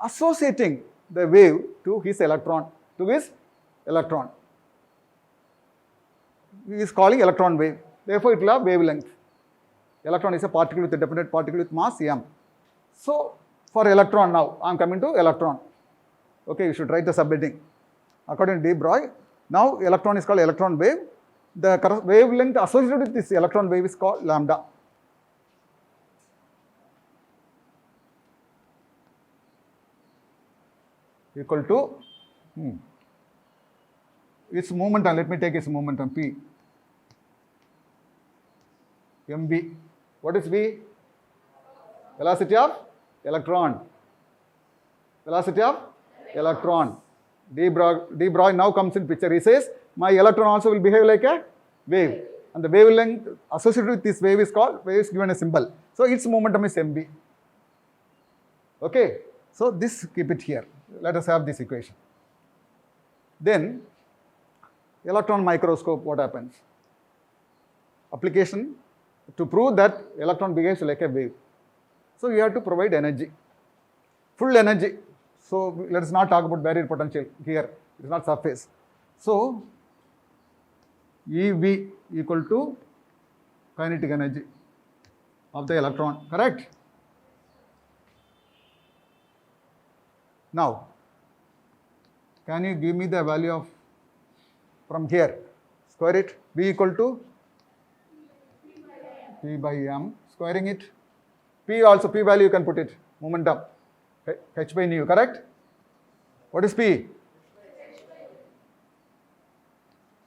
associating the wave to his electron, he is calling electron wave. Therefore, it will have wavelength. Electron is a particle with a definite particle with mass m. So, for electron now, I am coming to electron. Okay, you should write the subheading. According to de Broglie, now electron is called electron wave. The wavelength associated with this electron wave is called lambda. Equal to its momentum. Let me take its momentum P. mv. What is V? Velocity of electron. Velocity of electron. De Broglie now comes in picture. He says, my electron also will behave like a wave. And the wavelength associated with this wave is given a symbol. So, its momentum is mv. Okay. So, this keep it here. Let us have this equation. Then, electron microscope, what happens? Application to prove that electron behaves like a wave. So, you have to provide energy, full energy. So, let us not talk about barrier potential here, it is not surface. So, EV equal to kinetic energy of the electron, correct? Now, can you give me the value of from here? Square it. V equal to P by m, squaring it. P also, P value you can put it, momentum. H by nu, correct? What is P?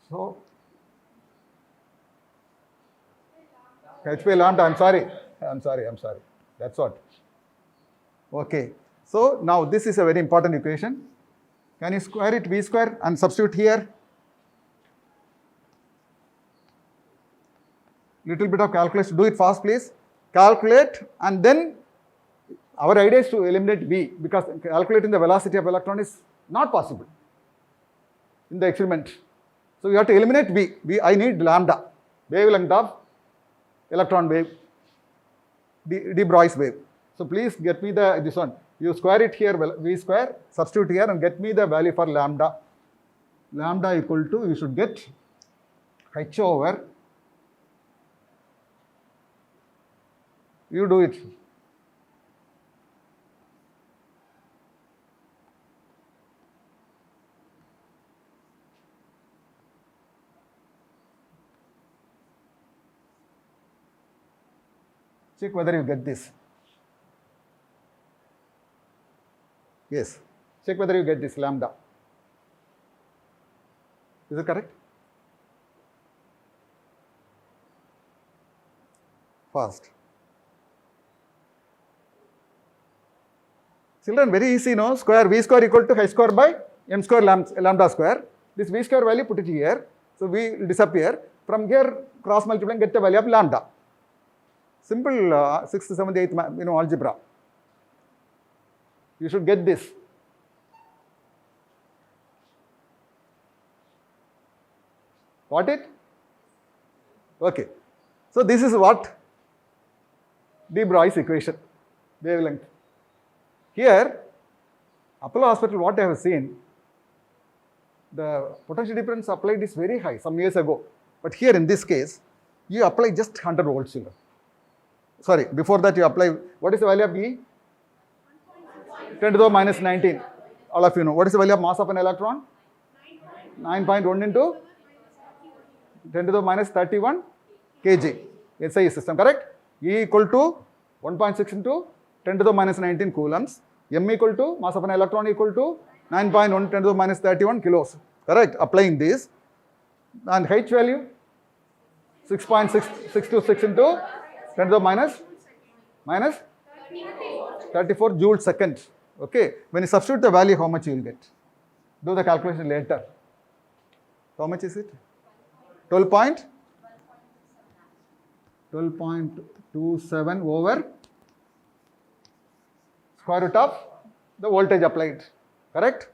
So, H by lambda, I'm sorry. That's what. Okay. So, now this is a very important equation. Can you square it, V square, and substitute here? Little bit of calculation. Do it fast, please. Calculate, and then our idea is to eliminate V, because calculating the velocity of electron is not possible in the experiment. So you have to eliminate V. I need lambda, wavelength of electron wave, de Broglie wave. So please get me this one. You square it here, V square, substitute here, and get me the value for lambda. Lambda equal to, you should get H over, you do it. Check whether you get this. Yes. Check whether you get this lambda. Is it correct? Fast. Children, very easy, no? Square V square equal to H square by M square lambda square. This V square value, put it here. So V will disappear. From here, cross multiplying, get the value of lambda. Simple 6th, 7th, 8th, algebra. You should get this. Got it? Okay. So this is what? De Broglie's equation, wavelength. Here, Apollo Hospital, what I have seen, the potential difference applied is very high some years ago. But here in this case, you apply just 100 volts. Sorry, before that you apply, what is the value of E? 10 to the minus 19. All of you know. What is the value of mass of an electron? 9.1 into 10 to the minus 31 kg. SI system, correct? E equal to 1.6 into 10 to the minus 19 coulombs. M equal to, mass of an electron equal to 9.1 10 to the minus 31 kilos. Correct? Applying this. And H value 6.626 into 10 to the minus 34 joule second. Okay. When you substitute the value, how much you will get? Do the calculation later. How much is it? 12.27 over square root of the voltage applied. Correct?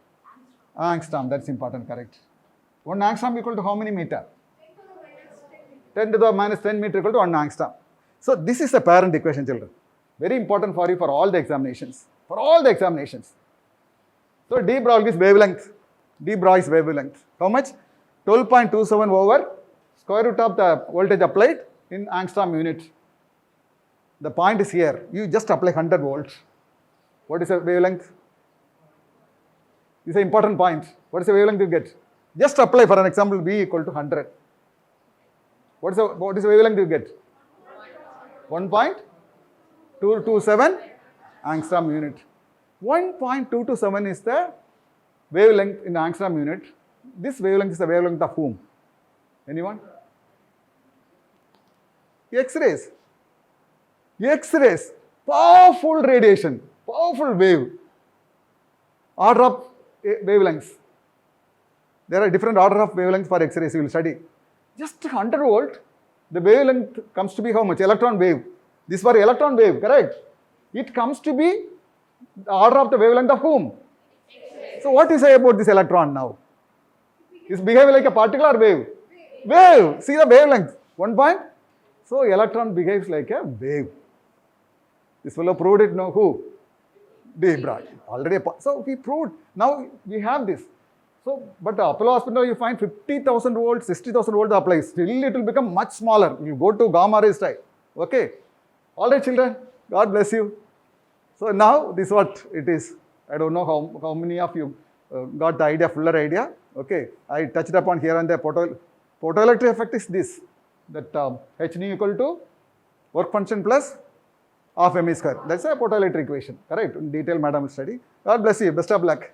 Angstrom, that's important, correct. 1 angstrom equal to how many meter? 10 to the minus 10 meter equal to 1 angstrom. So this is a parent equation, children. Very important for you for all the examinations. For all the examinations. So de Broglie's wavelength. De Broglie's wavelength. How much? 12.27 over square root of the voltage applied in angstrom unit. The point is here. You just apply 100 volts. What is the wavelength? This is an important point. What is the wavelength you get? Just apply, for an example, V equal to 100. What is the wavelength you get? 1.227 angstrom unit. 1.227 is the wavelength in angstrom unit. This wavelength is the wavelength of whom? Anyone? X-rays. X-rays. Powerful radiation. Powerful wave. Order of wavelengths. There are different order of wavelengths for X-rays you will study. Just 100 volt, the wavelength comes to be how much? Electron wave. This for electron wave, correct? It comes to be the order of the wavelength of whom? X-ray. So what you say about this electron now? Is behaving like a particle or wave? Wave. See the wavelength. 1 point. So electron behaves like a wave. This fellow proved it, no? Who? De Broglie. Already. So we proved. Now we have this. So, but Apollo Hospital, you find 50,000 volts, 60,000 volts apply. Still it will become much smaller. You go to gamma ray style. Okay. All right, children. God bless you. So now this is what it is. I don't know how many of you got the idea, fuller idea. Okay. I touched upon here and there. Photoelectric effect is this. That H nu equal to Work function plus half mE square. That's a potential equation. Correct. In detail, madam will study. God bless you. Best of luck.